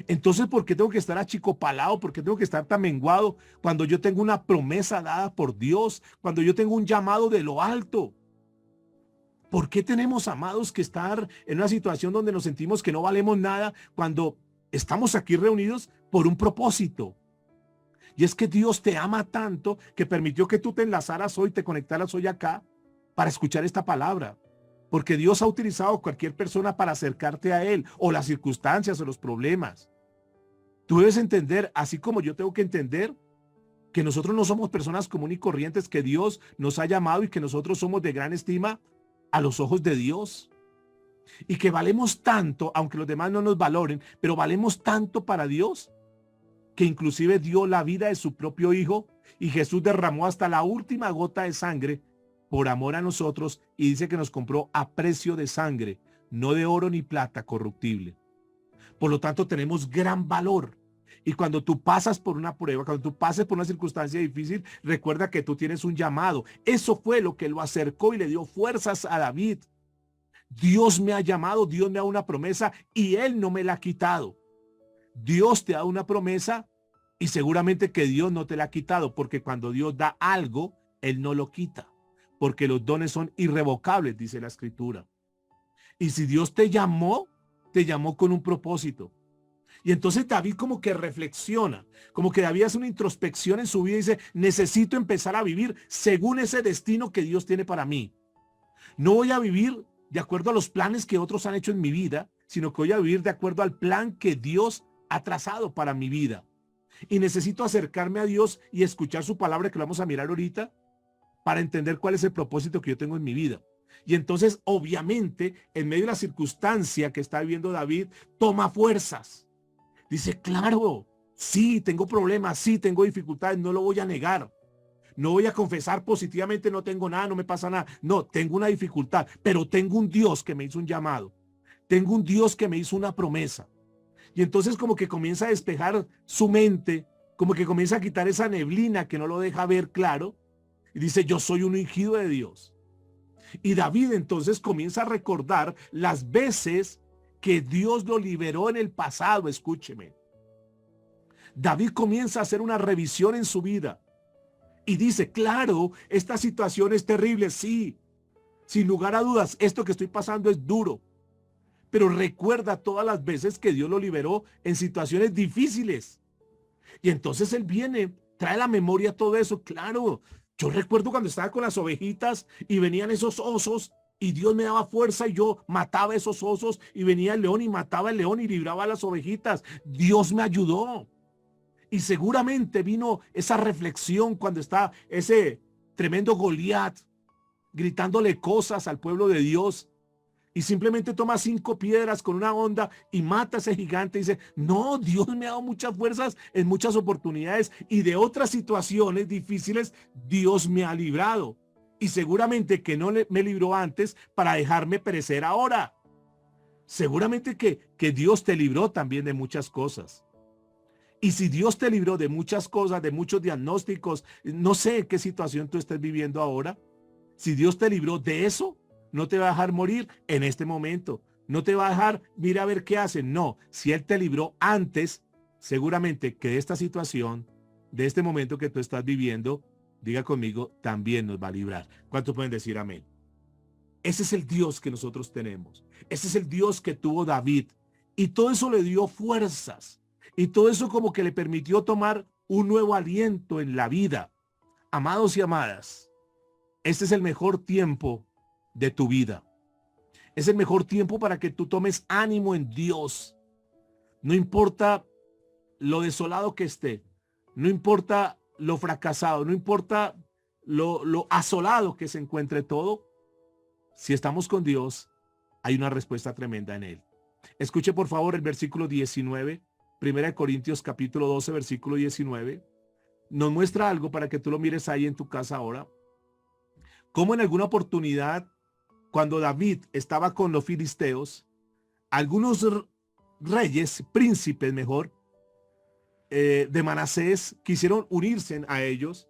Entonces, ¿por qué tengo que estar achicopalado? ¿Por qué tengo que estar tan menguado cuando yo tengo una promesa dada por Dios? Cuando yo tengo un llamado de lo alto. ¿Por qué tenemos, amados, que estar en una situación donde nos sentimos que no valemos nada cuando estamos aquí reunidos por un propósito? Y es que Dios te ama tanto que permitió que tú te enlazaras hoy, te conectaras hoy acá para escuchar esta palabra. Porque Dios ha utilizado a cualquier persona para acercarte a Él, o las circunstancias o los problemas. Tú debes entender, así como yo tengo que entender, que nosotros no somos personas comunes y corrientes, que Dios nos ha llamado y que nosotros somos de gran estima a los ojos de Dios. Y que valemos tanto, aunque los demás no nos valoren, pero valemos tanto para Dios, que inclusive dio la vida de su propio Hijo, y Jesús derramó hasta la última gota de sangre por amor a nosotros, y dice que nos compró a precio de sangre, no de oro ni plata corruptible. Por lo tanto, tenemos gran valor. Y cuando tú pasas por una prueba, cuando tú pases por una circunstancia difícil, recuerda que tú tienes un llamado. Eso fue lo que lo acercó y le dio fuerzas a David. Dios me ha llamado, Dios me ha dado una promesa y Él no me la ha quitado. Dios te ha dado una promesa y seguramente que Dios no te la ha quitado, porque cuando Dios da algo, Él no lo quita. Porque los dones son irrevocables, dice la Escritura. Y si Dios te llamó con un propósito. Y entonces David como que reflexiona, como que David hace una introspección en su vida y dice, necesito empezar a vivir según ese destino que Dios tiene para mí. No voy a vivir de acuerdo a los planes que otros han hecho en mi vida, sino que voy a vivir de acuerdo al plan que Dios ha trazado para mi vida. Y necesito acercarme a Dios y escuchar su palabra, que lo vamos a mirar ahorita, para entender cuál es el propósito que yo tengo en mi vida. Y entonces, obviamente, en medio de la circunstancia que está viviendo David, toma fuerzas. Dice, claro, sí, tengo problemas, sí, tengo dificultades, no lo voy a negar. No voy a confesar positivamente, no tengo nada, no me pasa nada. No, tengo una dificultad, pero tengo un Dios que me hizo un llamado. Tengo un Dios que me hizo una promesa. Y entonces como que comienza a despejar su mente, como que comienza a quitar esa neblina que no lo deja ver claro. Y dice, yo soy un ungido de Dios. Y David entonces comienza a recordar las veces que Dios lo liberó en el pasado. Escúcheme. David comienza a hacer una revisión en su vida. Y dice, claro, esta situación es terrible, sí. Sin lugar a dudas, esto que estoy pasando es duro. Pero recuerda todas las veces que Dios lo liberó en situaciones difíciles. Y entonces él viene, trae a la memoria todo eso. Claro, yo recuerdo cuando estaba con las ovejitas y venían esos osos y Dios me daba fuerza y yo mataba esos osos y venía el león y mataba el león y libraba a las ovejitas. Dios me ayudó. Y seguramente vino esa reflexión cuando está ese tremendo Goliat gritándole cosas al pueblo de Dios. Y simplemente toma 5 piedras con una honda y mata a ese gigante y dice, no, Dios me ha dado muchas fuerzas en muchas oportunidades y de otras situaciones difíciles Dios me ha librado. Y seguramente que no me libró antes para dejarme perecer ahora. Seguramente que Dios te libró también de muchas cosas. Y si Dios te libró de muchas cosas, de muchos diagnósticos, no sé qué situación tú estés viviendo ahora. Si Dios te libró de eso, no te va a dejar morir en este momento. No te va a dejar, mira a ver qué hace. No, si Él te libró antes, seguramente que de esta situación, de este momento que tú estás viviendo, diga conmigo, también nos va a librar. ¿Cuántos pueden decir amén? Ese es el Dios que nosotros tenemos. Ese es el Dios que tuvo David. Y todo eso le dio fuerzas. Y todo eso como que le permitió tomar un nuevo aliento en la vida. Amados y amadas, este es el mejor tiempo de tu vida. Es el mejor tiempo para que tú tomes ánimo en Dios. No importa lo desolado que esté. No importa lo fracasado. No importa lo asolado que se encuentre todo. Si estamos con Dios, hay una respuesta tremenda en Él. Escuche por favor el versículo 19. Primera de Corintios capítulo 12, versículo 19. Nos muestra algo para que tú lo mires ahí en tu casa ahora. Como en alguna oportunidad, cuando David estaba con los filisteos, algunos reyes, príncipes mejor, de Manasés, quisieron unirse a ellos.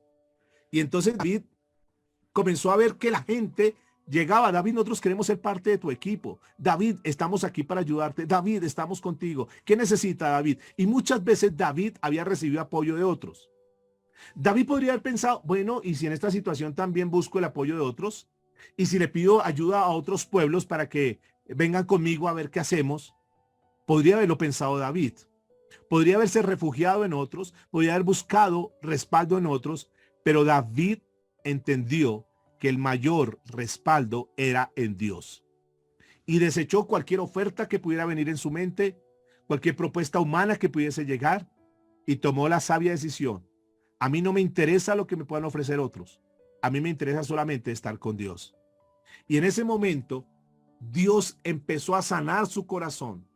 Y entonces David comenzó a ver que la gente llegaba. David, nosotros queremos ser parte de tu equipo. David, estamos aquí para ayudarte. David, estamos contigo. ¿Qué necesita David? Y muchas veces David había recibido apoyo de otros. David podría haber pensado, bueno, y si en esta situación también busco el apoyo de otros, y si le pido ayuda a otros pueblos para que vengan conmigo a ver qué hacemos, podría haberlo pensado David. Podría haberse refugiado en otros, podría haber buscado respaldo en otros, pero David entendió que el mayor respaldo era en Dios. Y desechó cualquier oferta que pudiera venir en su mente, cualquier propuesta humana que pudiese llegar, y tomó la sabia decisión. A mí no me interesa lo que me puedan ofrecer otros. A mí me interesa solamente estar con Dios. Y en ese momento, Dios empezó a sanar su corazón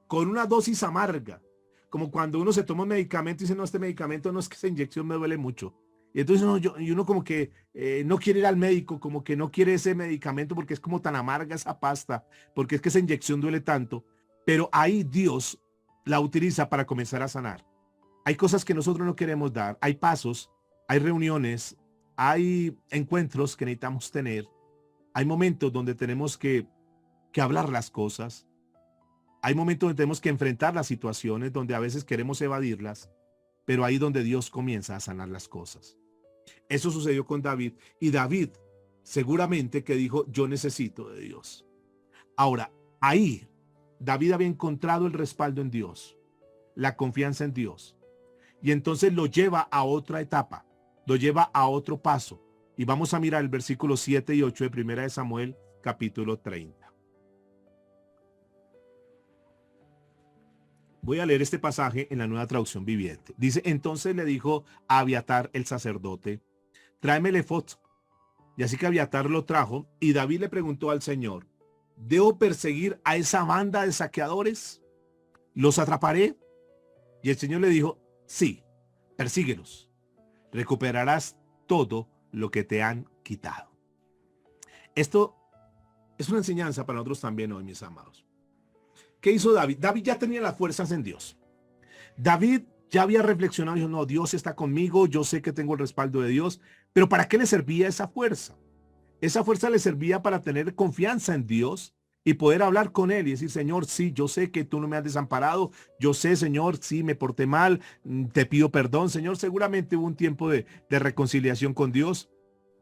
con una dosis amarga. Como cuando uno se toma un medicamento y dice, no, este medicamento no, es que esa inyección me duele mucho. Y entonces y uno como que no quiere ir al médico, como que no quiere ese medicamento porque es como tan amarga esa pasta, porque es que esa inyección duele tanto. Pero ahí Dios la utiliza para comenzar a sanar. Hay cosas que nosotros no queremos dar, hay pasos, hay reuniones, hay encuentros que necesitamos tener, hay momentos donde tenemos que hablar las cosas, hay momentos donde tenemos que enfrentar las situaciones, donde a veces queremos evadirlas, pero ahí donde Dios comienza a sanar las cosas. Eso sucedió con David, y David seguramente que dijo, yo necesito de Dios. Ahora, ahí David había encontrado el respaldo en Dios, la confianza en Dios. Y entonces lo lleva a otra etapa, lo lleva a otro paso. Y vamos a mirar el versículo 7 y 8 de Primera de Samuel, capítulo 30. Voy a leer este pasaje en la Nueva Traducción Viviente. Dice, entonces le dijo a Abiatar el sacerdote, tráeme el efod. Y así que Abiatar lo trajo, y David le preguntó al Señor, ¿debo perseguir a esa banda de saqueadores? ¿Los atraparé? Y el Señor le dijo, sí, persíguelos. Recuperarás todo lo que te han quitado. Esto es una enseñanza para nosotros también hoy, mis amados. ¿Qué hizo David? David ya tenía las fuerzas en Dios. David ya había reflexionado y dijo, no, Dios está conmigo, yo sé que tengo el respaldo de Dios. Pero ¿para qué le servía esa fuerza? Esa fuerza le servía para tener confianza en Dios y poder hablar con Él y decir, Señor, sí, yo sé que tú no me has desamparado. Yo sé, Señor, sí, me porté mal. Te pido perdón, Señor. Seguramente hubo un tiempo de reconciliación con Dios.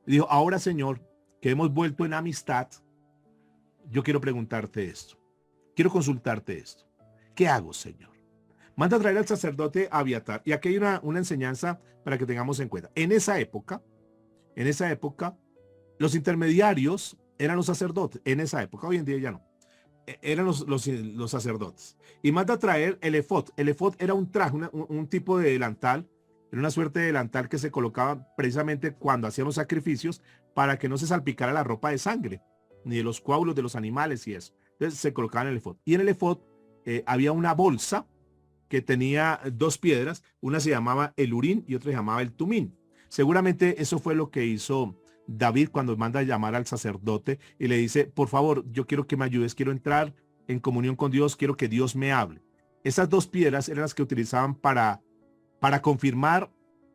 Y dijo, ahora, Señor, que hemos vuelto en amistad, yo quiero preguntarte esto. Quiero consultarte esto. ¿Qué hago, Señor? Manda a traer al sacerdote Abiatar. Y aquí hay una enseñanza para que tengamos en cuenta. En esa época, los intermediarios eran los sacerdotes en esa época, hoy en día ya no. Eran los sacerdotes. Y manda a traer el efod. El efod era un traje, un tipo de delantal, era una suerte de delantal que se colocaba precisamente cuando hacíamos sacrificios para que no se salpicara la ropa de sangre, ni de los coágulos de los animales y eso. Entonces se colocaba en el efod. Y en el efod había una bolsa que tenía dos piedras, una se llamaba el Urín y otra se llamaba el Tumín. Seguramente eso fue lo que hizo David cuando manda a llamar al sacerdote y le dice, por favor, yo quiero que me ayudes, quiero entrar en comunión con Dios, quiero que Dios me hable. Esas dos piedras eran las que utilizaban para confirmar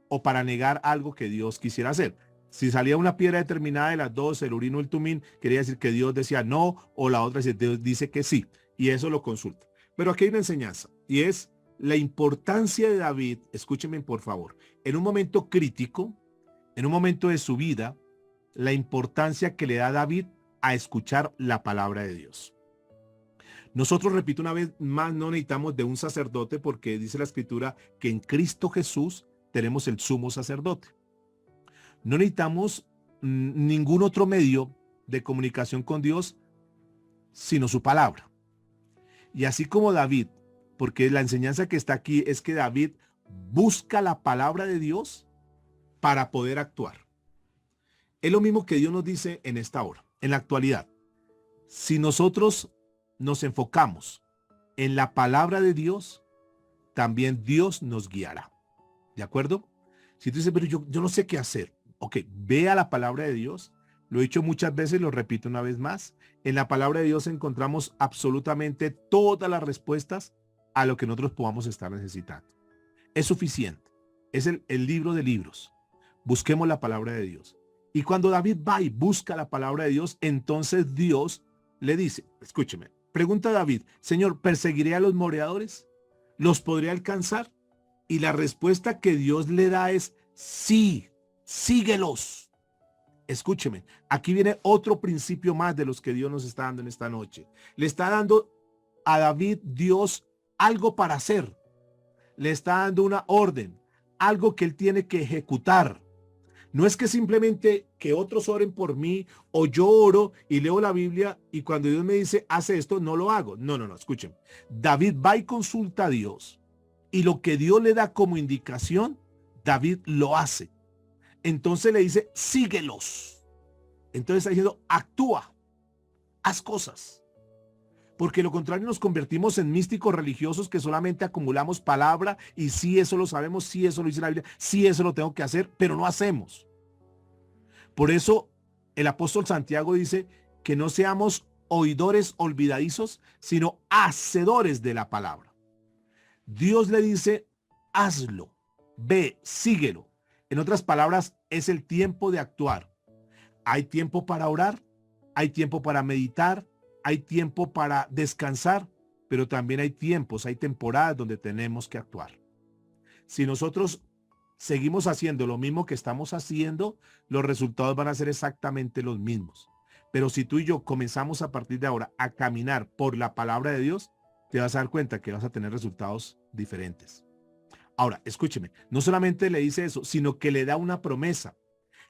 o para negar algo que Dios quisiera hacer. Si salía una piedra determinada de las dos, el Urín o el Tumín, quería decir que Dios decía no, o la otra Dios dice que sí, y eso lo consulta. Pero aquí hay una enseñanza, y es la importancia de David, escúchenme por favor, en un momento crítico, en un momento de su vida, la importancia que le da David a escuchar la palabra de Dios. Nosotros, repito una vez más, no necesitamos de un sacerdote porque dice la Escritura que en Cristo Jesús tenemos el sumo sacerdote. No necesitamos ningún otro medio de comunicación con Dios sino su palabra. Y así como David, porque la enseñanza que está aquí es que David busca la palabra de Dios para poder actuar. Es lo mismo que Dios nos dice en esta hora, en la actualidad. Si nosotros nos enfocamos en la palabra de Dios, también Dios nos guiará. ¿De acuerdo? Si tú dices, pero yo no sé qué hacer. Ok, ve a la palabra de Dios. Lo he dicho muchas veces, lo repito una vez más. En la palabra de Dios encontramos absolutamente todas las respuestas a lo que nosotros podamos estar necesitando. Es suficiente. Es el libro de libros. Busquemos la palabra de Dios. Y cuando David va y busca la palabra de Dios, entonces Dios le dice, escúcheme, pregunta a David, Señor, ¿perseguiré a los moradores? ¿Los podré alcanzar? Y la respuesta que Dios le da es, sí, síguelos. Escúcheme, aquí viene otro principio más de los que Dios nos está dando en esta noche. Le está dando a David Dios algo para hacer. Le está dando una orden, algo que él tiene que ejecutar. No es que simplemente que otros oren por mí o yo oro y leo la Biblia y cuando Dios me dice, hace esto, no lo hago. No, escuchen. David va y consulta a Dios y lo que Dios le da como indicación, David lo hace. Entonces le dice, síguelos. Entonces está diciendo, actúa, haz cosas. Porque lo contrario nos convertimos en místicos religiosos que solamente acumulamos palabra y sí, eso lo sabemos, sí, eso lo dice la Biblia, sí, eso lo tengo que hacer, pero no hacemos. Por eso el apóstol Santiago dice que no seamos oidores olvidadizos, sino hacedores de la palabra. Dios le dice, hazlo, ve, síguelo. En otras palabras, es el tiempo de actuar. Hay tiempo para orar, hay tiempo para meditar, hay tiempo para descansar, pero también hay tiempos, hay temporadas donde tenemos que actuar. Si nosotros seguimos haciendo lo mismo que estamos haciendo, los resultados van a ser exactamente los mismos. Pero si tú y yo comenzamos a partir de ahora a caminar por la palabra de Dios, te vas a dar cuenta que vas a tener resultados diferentes. Ahora, escúcheme, no solamente le dice eso, sino que le da una promesa.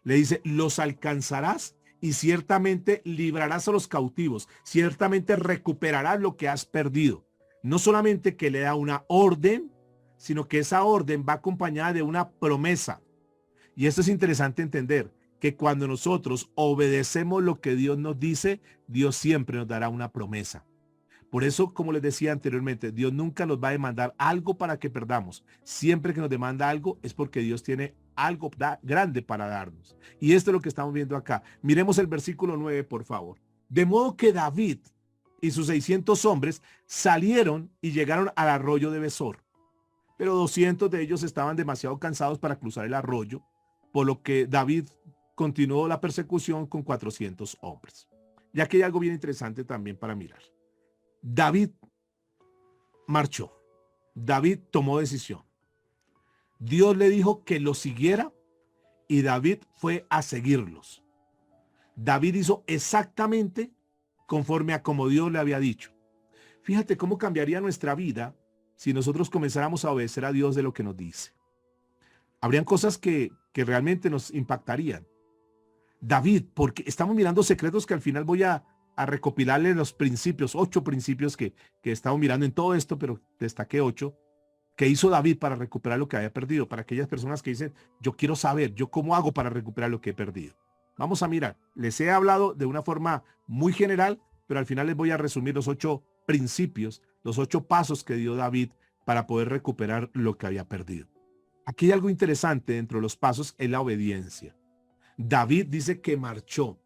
Le dice, los alcanzarás y ciertamente librarás a los cautivos, ciertamente recuperarás lo que has perdido. No solamente que le da una orden, sino que esa orden va acompañada de una promesa. Y esto es interesante entender, que cuando nosotros obedecemos lo que Dios nos dice, Dios siempre nos dará una promesa. Por eso, como les decía anteriormente, Dios nunca nos va a demandar algo para que perdamos. Siempre que nos demanda algo es porque Dios tiene algo grande para darnos. Y esto es lo que estamos viendo acá. Miremos el versículo 9, por favor. De modo que David y sus 600 hombres salieron y llegaron al arroyo de Besor. Pero 200 de ellos estaban demasiado cansados para cruzar el arroyo, por lo que David continuó la persecución con 400 hombres. Y aquí hay algo bien interesante también para mirar. David marchó. David tomó decisión. Dios le dijo que lo siguiera y David fue a seguirlos. David hizo exactamente conforme a como Dios le había dicho. Fíjate cómo cambiaría nuestra vida si nosotros comenzáramos a obedecer a Dios de lo que nos dice. Habrían cosas que realmente nos impactarían. David, porque estamos mirando secretos que al final voy a recopilarle los principios, 8 principios que estamos mirando en todo esto, pero destaqué 8, que hizo David para recuperar lo que había perdido, para aquellas personas que dicen, yo quiero saber, yo cómo hago para recuperar lo que he perdido. Vamos a mirar, les he hablado de una forma muy general, pero al final les voy a resumir los 8 principios, los 8 pasos que dio David para poder recuperar lo que había perdido. Aquí hay algo interesante dentro de los pasos, es la obediencia. David dice que marchó.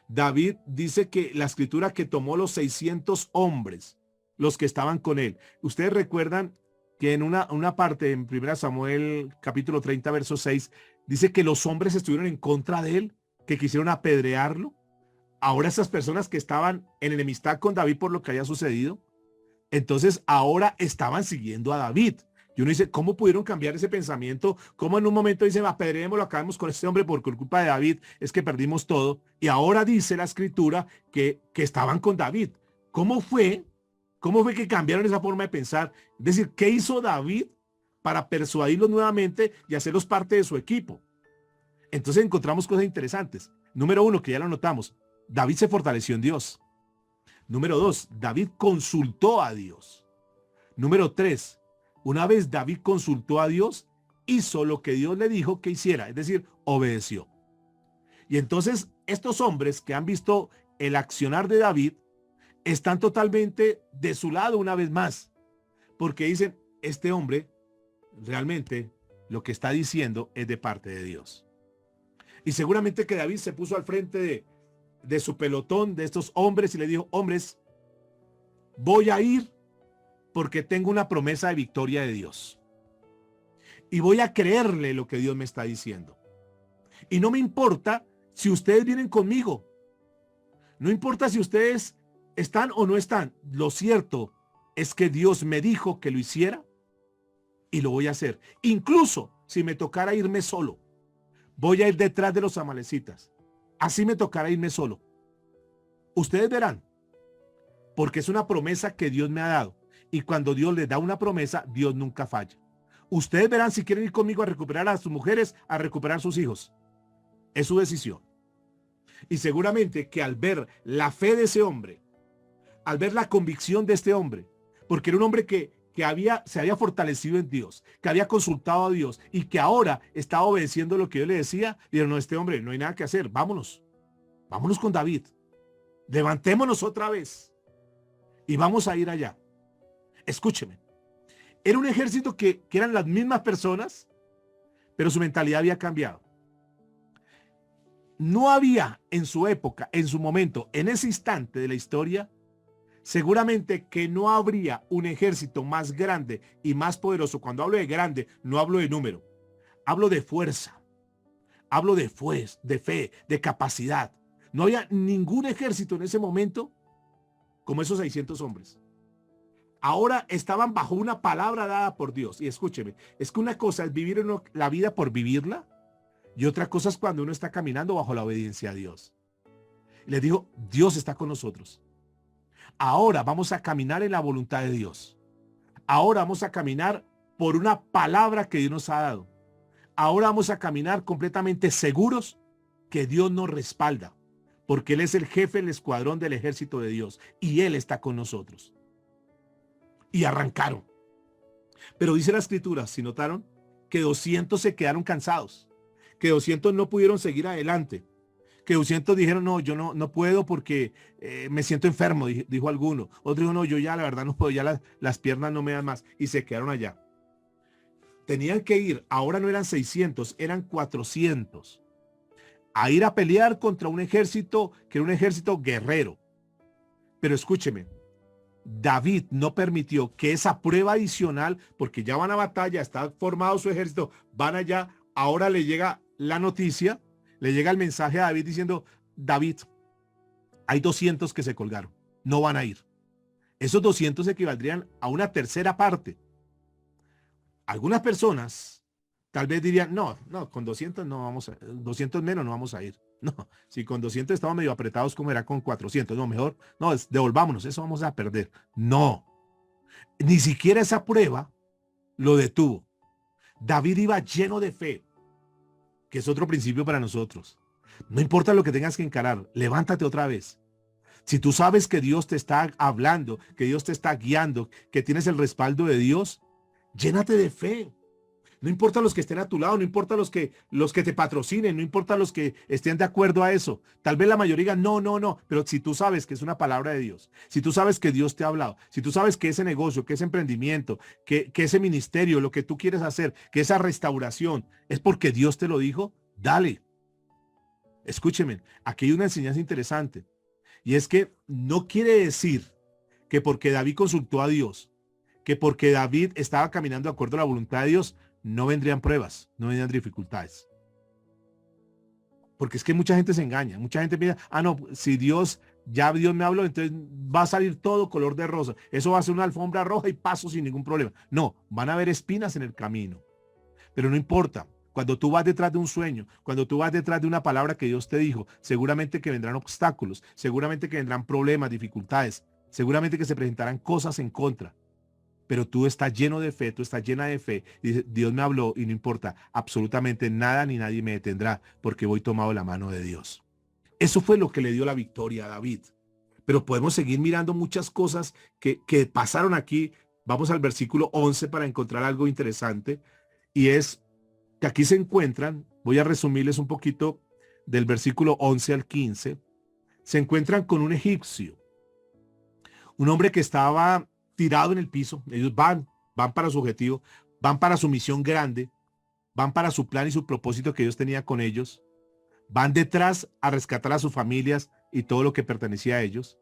David dice que la escritura que tomó los 600 hombres, los que estaban con él. Ustedes recuerdan que en una parte, en 1 Samuel capítulo 30, verso 6, dice que los hombres estuvieron en contra de él, que quisieron apedrearlo. Ahora esas personas que estaban en enemistad con David por lo que había sucedido, entonces ahora estaban siguiendo a David. Y uno dice, ¿cómo pudieron cambiar ese pensamiento? ¿Cómo en un momento dicen, apedrémoslo, acabemos con este hombre por culpa de David? Es que perdimos todo. Y ahora dice la escritura que estaban con David. ¿Cómo fue? ¿Cómo fue que cambiaron esa forma de pensar? Es decir, ¿qué hizo David para persuadirlos nuevamente y hacerlos parte de su equipo? Entonces encontramos cosas interesantes. Número 1, que ya lo notamos, David se fortaleció en Dios. Número 2, David consultó a Dios. Número 3, una vez David consultó a Dios, hizo lo que Dios le dijo que hiciera, es decir, obedeció. Y entonces estos hombres que han visto el accionar de David están totalmente de su lado una vez más, porque dicen, este hombre realmente lo que está diciendo es de parte de Dios. Y seguramente que David se puso al frente de su pelotón, de estos hombres, y le dijo, hombres, voy a ir porque tengo una promesa de victoria de Dios. Y voy a creerle lo que Dios me está diciendo. Y no me importa si ustedes vienen conmigo. No importa si ustedes están o no están. Lo cierto es que Dios me dijo que lo hiciera y lo voy a hacer. Incluso si me tocara irme solo, voy a ir detrás de los amalecitas. Así me tocará irme solo. Ustedes verán, porque es una promesa que Dios me ha dado. Y cuando Dios les da una promesa, Dios nunca falla. Ustedes verán si quieren ir conmigo a recuperar a sus mujeres, a recuperar sus hijos. Es su decisión. Y seguramente que al ver la fe de ese hombre, al ver la convicción de este hombre, porque era un hombre que se había fortalecido en Dios, que había consultado a Dios y que ahora estaba obedeciendo lo que Dios le decía, dijeron, no, este hombre, no hay nada que hacer, vámonos. Vámonos con David. Levantémonos otra vez y vamos a ir allá. Escúcheme. Era un ejército que eran las mismas personas, pero su mentalidad había cambiado. No había en su época, en su momento, en ese instante de la historia, seguramente que no habría un ejército más grande y más poderoso. Cuando hablo de grande, no hablo de número. Hablo de fuerza. Hablo de fe, de capacidad. No había ningún ejército en ese momento como esos 600 hombres. Ahora estaban bajo una palabra dada por Dios. Y escúcheme, es que una cosa es vivir la vida por vivirla y otra cosa es cuando uno está caminando bajo la obediencia a Dios. Y les digo, Dios está con nosotros. Ahora vamos a caminar en la voluntad de Dios. Ahora vamos a caminar por una palabra que Dios nos ha dado. Ahora vamos a caminar completamente seguros que Dios nos respalda, porque Él es el jefe del escuadrón del ejército de Dios y Él está con nosotros. Y arrancaron. Pero dice la escritura, si notaron, que 200 se quedaron cansados, que 200 no pudieron seguir adelante, que 200 dijeron, no, yo no puedo porque me siento enfermo, dijo alguno. Otro dijo, no, yo ya la verdad no puedo, ya las piernas no me dan más. Y se quedaron allá. Tenían que ir, ahora no eran 600, eran 400. A ir a pelear contra un ejército que era un ejército guerrero. Pero escúcheme, David no permitió que esa prueba adicional, porque ya van a batalla, está formado su ejército, van allá, ahora le llega la noticia, le llega el mensaje a David diciendo, David, hay 200 que se colgaron, no van a ir. Esos 200 equivaldrían a una tercera parte. Algunas personas tal vez dirían, no, con 200 no vamos a, 200 menos no vamos a ir. No, si con 200 estamos medio apretados, ¿cómo era con 400? No, mejor, no, devolvámonos, eso vamos a perder. No, ni siquiera esa prueba lo detuvo. David iba lleno de fe, que es otro principio para nosotros. No importa lo que tengas que encarar, levántate otra vez. Si tú sabes que Dios te está hablando, que Dios te está guiando, que tienes el respaldo de Dios, llénate de fe. No importa los que estén a tu lado, no importa los que te patrocinen, no importa los que estén de acuerdo a eso. Tal vez la mayoría digan, no, no, no, pero si tú sabes que es una palabra de Dios, si tú sabes que Dios te ha hablado, si tú sabes que ese negocio, que ese emprendimiento, que ese ministerio, lo que tú quieres hacer, que esa restauración es porque Dios te lo dijo, dale. Escúcheme, aquí hay una enseñanza interesante y es que no quiere decir que porque David consultó a Dios, que porque David estaba caminando de acuerdo a la voluntad de Dios, no vendrían pruebas, no vendrían dificultades. Porque es que mucha gente se engaña, mucha gente piensa, no, si Dios me habló, entonces va a salir todo color de rosa. Eso va a ser una alfombra roja y paso sin ningún problema. No, van a haber espinas en el camino. Pero no importa. Cuando tú vas detrás de un sueño, cuando tú vas detrás de una palabra que Dios te dijo, seguramente que vendrán obstáculos, seguramente que vendrán problemas, dificultades, seguramente que se presentarán cosas en contra. Pero tú estás lleno de fe, tú estás llena de fe. Dice, Dios me habló y no importa, absolutamente nada ni nadie me detendrá porque voy tomado de la mano de Dios. Eso fue lo que le dio la victoria a David. Pero podemos seguir mirando muchas cosas que pasaron aquí. Vamos al versículo 11 para encontrar algo interesante. Y es que aquí se encuentran, voy a resumirles un poquito del versículo 11 al 15, se encuentran con un egipcio, un hombre que estaba tirado en el piso. Ellos van para su objetivo, van para su misión grande, van para su plan y su propósito que Dios tenía con ellos, van detrás a rescatar a sus familias y todo lo que pertenecía a ellos,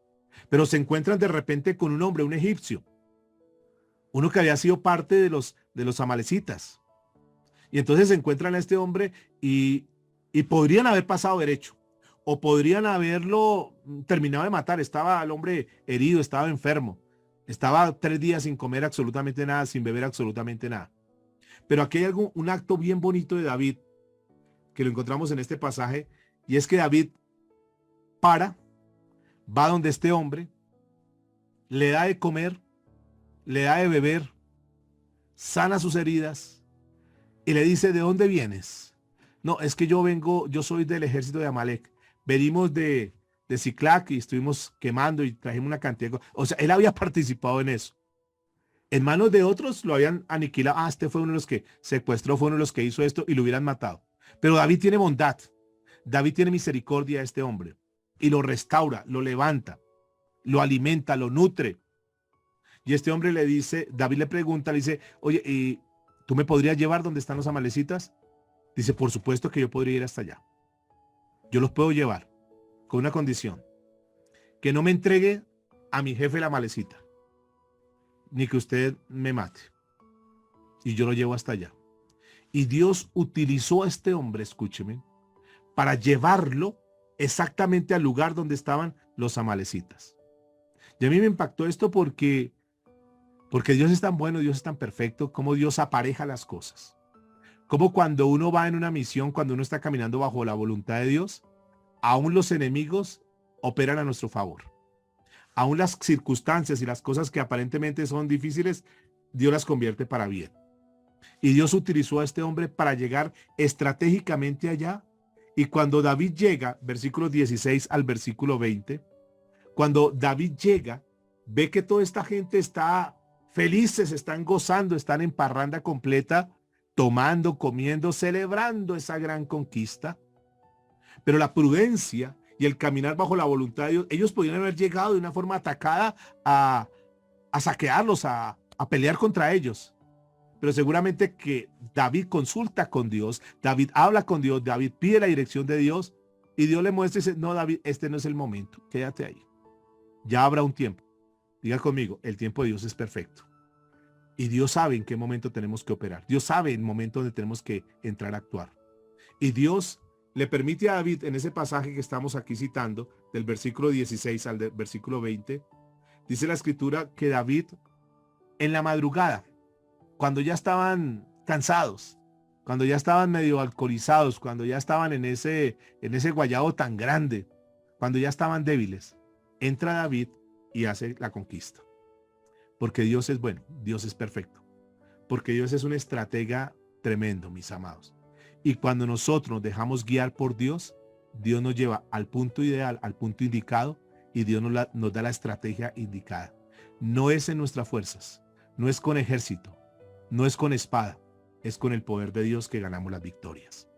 pero se encuentran de repente con un hombre, un egipcio, uno que había sido parte de los amalecitas. Y entonces se encuentran a este hombre y podrían haber pasado derecho o podrían haberlo terminado de matar. Estaba el hombre herido, estaba enfermo, estaba 3 días sin comer absolutamente nada, sin beber absolutamente nada. Pero aquí hay un acto bien bonito de David que lo encontramos en este pasaje, y es que David va donde este hombre, le da de comer, le da de beber, sana sus heridas y le dice, ¿de dónde vienes? No, es que yo soy del ejército de Amalek. Venimos de Ciclac y estuvimos quemando y trajimos una cantidad de cosas. O sea, él había participado en eso. En manos de otros lo habían aniquilado. Este fue uno de los que secuestró, fue uno de los que hizo esto y lo hubieran matado. Pero David tiene bondad. David tiene misericordia a este hombre y lo restaura, lo levanta, lo alimenta, lo nutre. Y este hombre le dice, David le pregunta, le dice, oye, ¿y tú me podrías llevar donde están los amalecitas? Dice, por supuesto que yo podría ir hasta allá. Yo los puedo llevar con una condición, que no me entregue a mi jefe la amalecita, ni que usted me mate. Y yo lo llevo hasta allá. Y Dios utilizó a este hombre, escúcheme, para llevarlo exactamente al lugar donde estaban los amalecitas. Y a mí me impactó esto porque Dios es tan bueno, Dios es tan perfecto, como Dios apareja las cosas. Como cuando uno va en una misión, cuando uno está caminando bajo la voluntad de Dios, aún los enemigos operan a nuestro favor. Aún las circunstancias y las cosas que aparentemente son difíciles, Dios las convierte para bien. Y Dios utilizó a este hombre para llegar estratégicamente allá. Y cuando David llega, versículos 16 al versículo 20, cuando David llega, ve que toda esta gente está felices, están gozando, están en parranda completa, tomando, comiendo, celebrando esa gran conquista. Pero la prudencia y el caminar bajo la voluntad de Dios, ellos podrían haber llegado de una forma atacada a saquearlos, a pelear contra ellos. Pero seguramente que David consulta con Dios, David habla con Dios, David pide la dirección de Dios y Dios le muestra y dice, no, David, este no es el momento, quédate ahí. Ya habrá un tiempo. Diga conmigo, el tiempo de Dios es perfecto. Y Dios sabe en qué momento tenemos que operar. Dios sabe el momento donde tenemos que entrar a actuar. Y Dios le permite a David, en ese pasaje que estamos aquí citando, del versículo 16 al versículo 20, dice la escritura que David, en la madrugada, cuando ya estaban cansados, cuando ya estaban medio alcoholizados, cuando ya estaban en ese guayabo tan grande, cuando ya estaban débiles, entra David y hace la conquista. Porque Dios es bueno, Dios es perfecto. Porque Dios es un estratega tremendo, mis amados. Y cuando nosotros nos dejamos guiar por Dios, Dios nos lleva al punto ideal, al punto indicado, y Dios nos da la estrategia indicada. No es en nuestras fuerzas, no es con ejército, no es con espada, es con el poder de Dios que ganamos las victorias.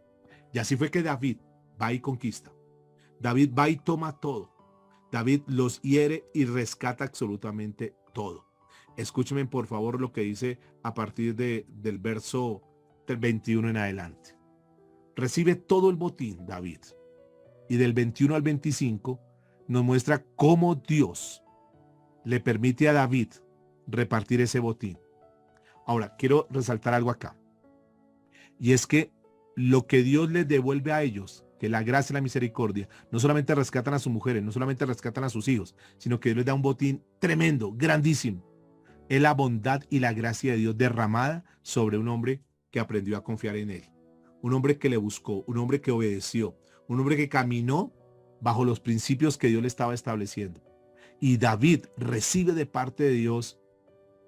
Y así fue que David va y conquista. David va y toma todo. David los hiere y rescata absolutamente todo. Escúchenme por favor lo que dice a partir del verso 21 en adelante. Recibe todo el botín David. Y del 21 al 25 nos muestra cómo Dios le permite a David repartir ese botín. Ahora, quiero resaltar algo acá. Y es que lo que Dios les devuelve a ellos, que la gracia y la misericordia, no solamente rescatan a sus mujeres, no solamente rescatan a sus hijos, sino que Dios les da un botín tremendo, grandísimo. Es la bondad y la gracia de Dios derramada sobre un hombre que aprendió a confiar en él. Un hombre que le buscó, un hombre que obedeció, un hombre que caminó bajo los principios que Dios le estaba estableciendo. Y David recibe de parte de Dios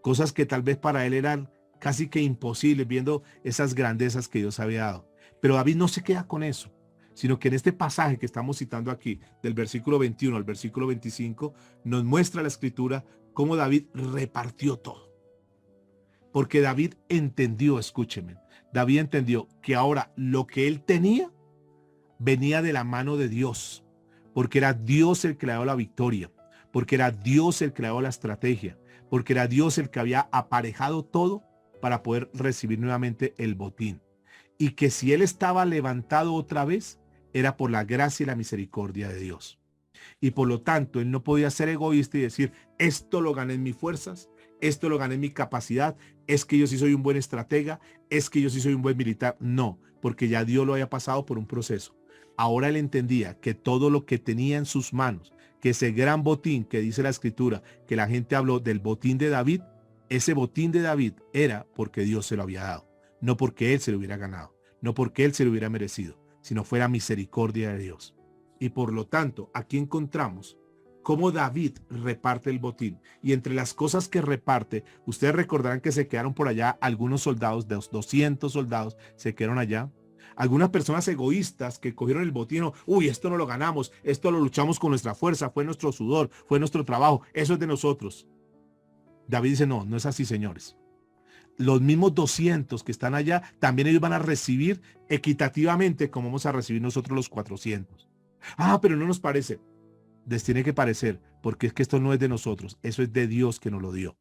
cosas que tal vez para él eran casi que imposibles, viendo esas grandezas que Dios había dado. Pero David no se queda con eso, sino que en este pasaje que estamos citando aquí, del versículo 21 al versículo 25, nos muestra la escritura cómo David repartió todo. Porque David entendió, escúcheme, David entendió que ahora lo que él tenía venía de la mano de Dios, porque era Dios el que le dio la victoria, porque era Dios el que le dio la estrategia, porque era Dios el que había aparejado todo para poder recibir nuevamente el botín. Y que si él estaba levantado otra vez, era por la gracia y la misericordia de Dios. Y por lo tanto, él no podía ser egoísta y decir, esto lo gané en mis fuerzas, esto lo gané en mi capacidad, es que yo sí soy un buen estratega, es que yo sí soy un buen militar. No, porque ya Dios lo había pasado por un proceso. Ahora él entendía que todo lo que tenía en sus manos, que ese gran botín que dice la escritura, que la gente habló del botín de David, ese botín de David era porque Dios se lo había dado, no porque él se lo hubiera ganado, no porque él se lo hubiera merecido, sino fue la misericordia de Dios. Y por lo tanto, aquí encontramos cómo David reparte el botín. Y entre las cosas que reparte, ustedes recordarán que se quedaron por allá algunos soldados, de los 200 soldados, se quedaron allá. Algunas personas egoístas que cogieron el botín, uy, esto no lo ganamos, esto lo luchamos con nuestra fuerza, fue nuestro sudor, fue nuestro trabajo, eso es de nosotros. David dice, no, no es así, señores. Los mismos 200 que están allá, también ellos van a recibir equitativamente como vamos a recibir nosotros los 400. Ah, pero no nos parece. Les tiene que parecer, porque es que esto no es de nosotros, eso es de Dios que nos lo dio.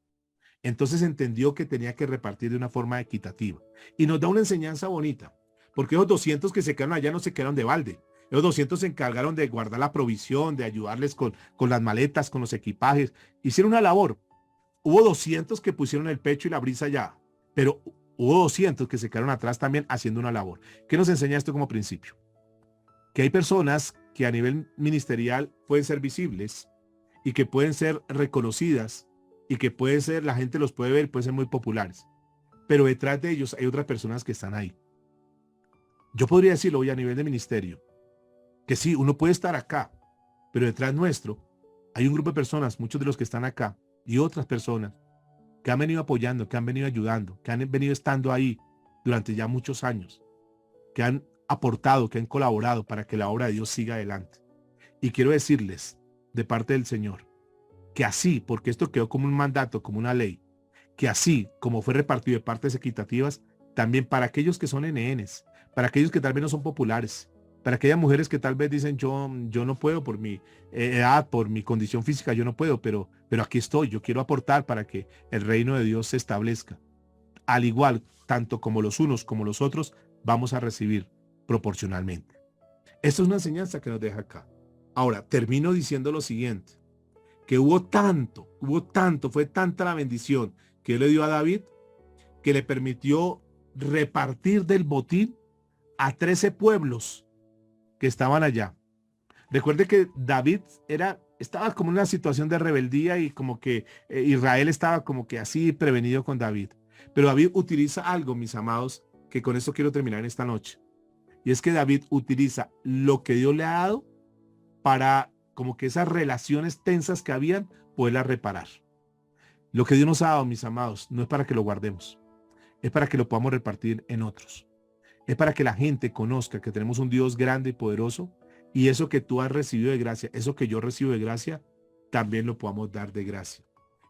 Entonces entendió que tenía que repartir de una forma equitativa. Y nos da una enseñanza bonita, porque esos 200 que se quedaron allá no se quedaron de balde. Esos 200 se encargaron de guardar la provisión, de ayudarles con las maletas, con los equipajes. Hicieron una labor. Hubo 200 que pusieron el pecho y la brisa allá, pero hubo 200 que se quedaron atrás también haciendo una labor. ¿Qué nos enseña esto como principio? Que hay personas que a nivel ministerial pueden ser visibles y que pueden ser reconocidas y que puede ser, la gente los puede ver, pueden ser muy populares. Pero detrás de ellos hay otras personas que están ahí. Yo podría decirlo hoy a nivel de ministerio, que sí, uno puede estar acá, pero detrás nuestro hay un grupo de personas, muchos de los que están acá, y otras personas que han venido apoyando, que han venido ayudando, que han venido estando ahí durante ya muchos años, que han aportado, que han colaborado para que la obra de Dios siga adelante. Y quiero decirles, de parte del Señor, que así, porque esto quedó como un mandato, como una ley, que así como fue repartido de partes equitativas, también para aquellos que son NNs, para aquellos que tal vez no son populares, para aquellas mujeres que tal vez dicen yo no puedo por mi edad, por mi condición física, yo no puedo, pero aquí estoy, yo quiero aportar para que el reino de Dios se establezca. Al igual, tanto como los unos como los otros, vamos a recibir proporcionalmente. Esto es una enseñanza que nos deja acá. Ahora, termino diciendo lo siguiente, que hubo tanto, fue tanta la bendición que Él le dio a David, que le permitió repartir del botín a 13 pueblos que estaban allá. Recuerde que David estaba como en una situación de rebeldía y como que Israel estaba como que así prevenido con David. Pero David utiliza algo, mis amados, que con esto quiero terminar esta noche. Y es que David utiliza lo que Dios le ha dado para como que esas relaciones tensas que habían, poderlas reparar. Lo que Dios nos ha dado, mis amados, no es para que lo guardemos. Es para que lo podamos repartir en otros. Es para que la gente conozca que tenemos un Dios grande y poderoso Y eso que tú has recibido de gracia, eso que yo recibo de gracia, también lo podamos dar de gracia.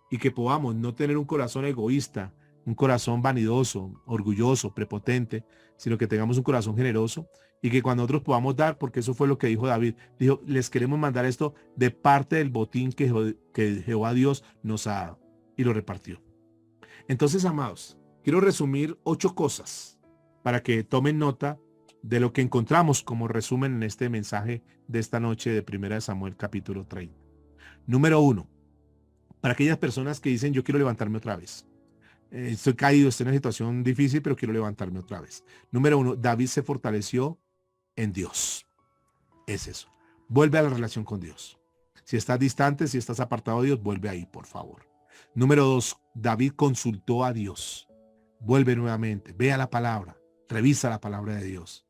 Y que podamos no tener un corazón egoísta, un corazón vanidoso, orgulloso, prepotente, sino que tengamos un corazón generoso y que cuando nosotros podamos dar, porque eso fue lo que dijo David, dijo, les queremos mandar esto de parte del botín que Jehová Dios nos ha dado, y lo repartió. Entonces, amados, quiero resumir 8 cosas para que tomen nota de lo que encontramos como resumen en este mensaje de esta noche de 1 Samuel capítulo 30. Número 1, para aquellas personas que dicen yo quiero levantarme otra vez. Estoy caído, estoy en una situación difícil, pero quiero levantarme otra vez. Número 1, David se fortaleció en Dios. Es eso. Vuelve a la relación con Dios. Si estás distante, si estás apartado de Dios, vuelve ahí, por favor. Número 2, David consultó a Dios. Vuelve nuevamente, ve a la palabra, revisa la palabra de Dios.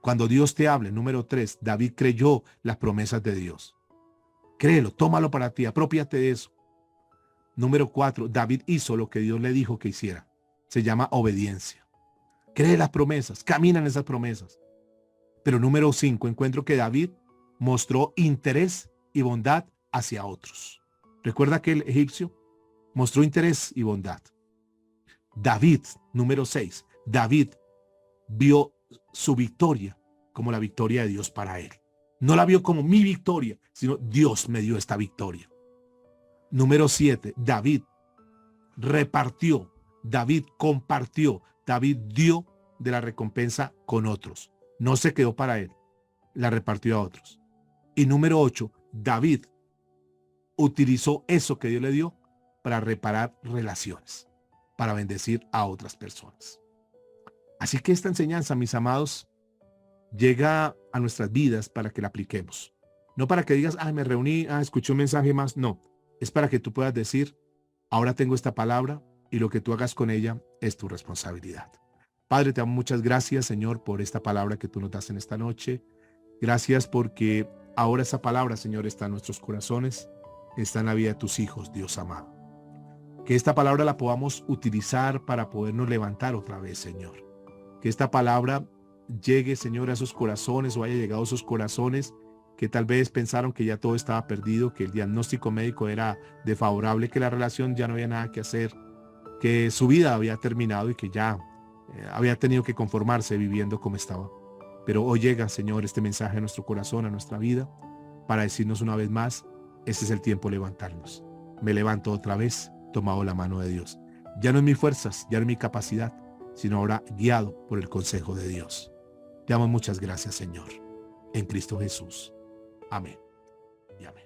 Cuando Dios te hable. Número 3, David creyó las promesas de Dios. Créelo, tómalo para ti, apropiate de eso. Número 4, David hizo lo que Dios le dijo que hiciera. Se llama obediencia. Cree las promesas, camina en esas promesas. Pero número 5, encuentro que David mostró interés y bondad hacia otros. ¿Recuerda que el egipcio mostró interés y bondad? David, número 6, David vio su victoria como la victoria de Dios para él. No la vio como mi victoria, sino Dios me dio esta victoria. Número 7, David repartió, David compartió, David dio de la recompensa con otros. No se quedó para él, la repartió a otros. Y número 8, David utilizó eso que Dios le dio para reparar relaciones, para bendecir a otras personas. Así que esta enseñanza, mis amados, llega a nuestras vidas para que la apliquemos. No para que digas, me reuní, escuché un mensaje más. No, es para que tú puedas decir, ahora tengo esta palabra y lo que tú hagas con ella es tu responsabilidad. Padre, te damos muchas gracias, Señor, por esta palabra que tú nos das en esta noche. Gracias porque ahora esa palabra, Señor, está en nuestros corazones, está en la vida de tus hijos, Dios amado. Que esta palabra la podamos utilizar para podernos levantar otra vez, Señor. Que esta palabra llegue, Señor, a esos corazones o haya llegado a esos corazones que tal vez pensaron que ya todo estaba perdido, que el diagnóstico médico era desfavorable, que la relación ya no había nada que hacer, que su vida había terminado y que ya había tenido que conformarse viviendo como estaba. Pero hoy llega, Señor, este mensaje a nuestro corazón, a nuestra vida, para decirnos una vez más, este es el tiempo de levantarnos. Me levanto otra vez, tomado la mano de Dios. Ya no en mis fuerzas, ya no en mi capacidad, sino ahora guiado por el consejo de Dios. Te damos muchas gracias, Señor, en Cristo Jesús. Amén y amén.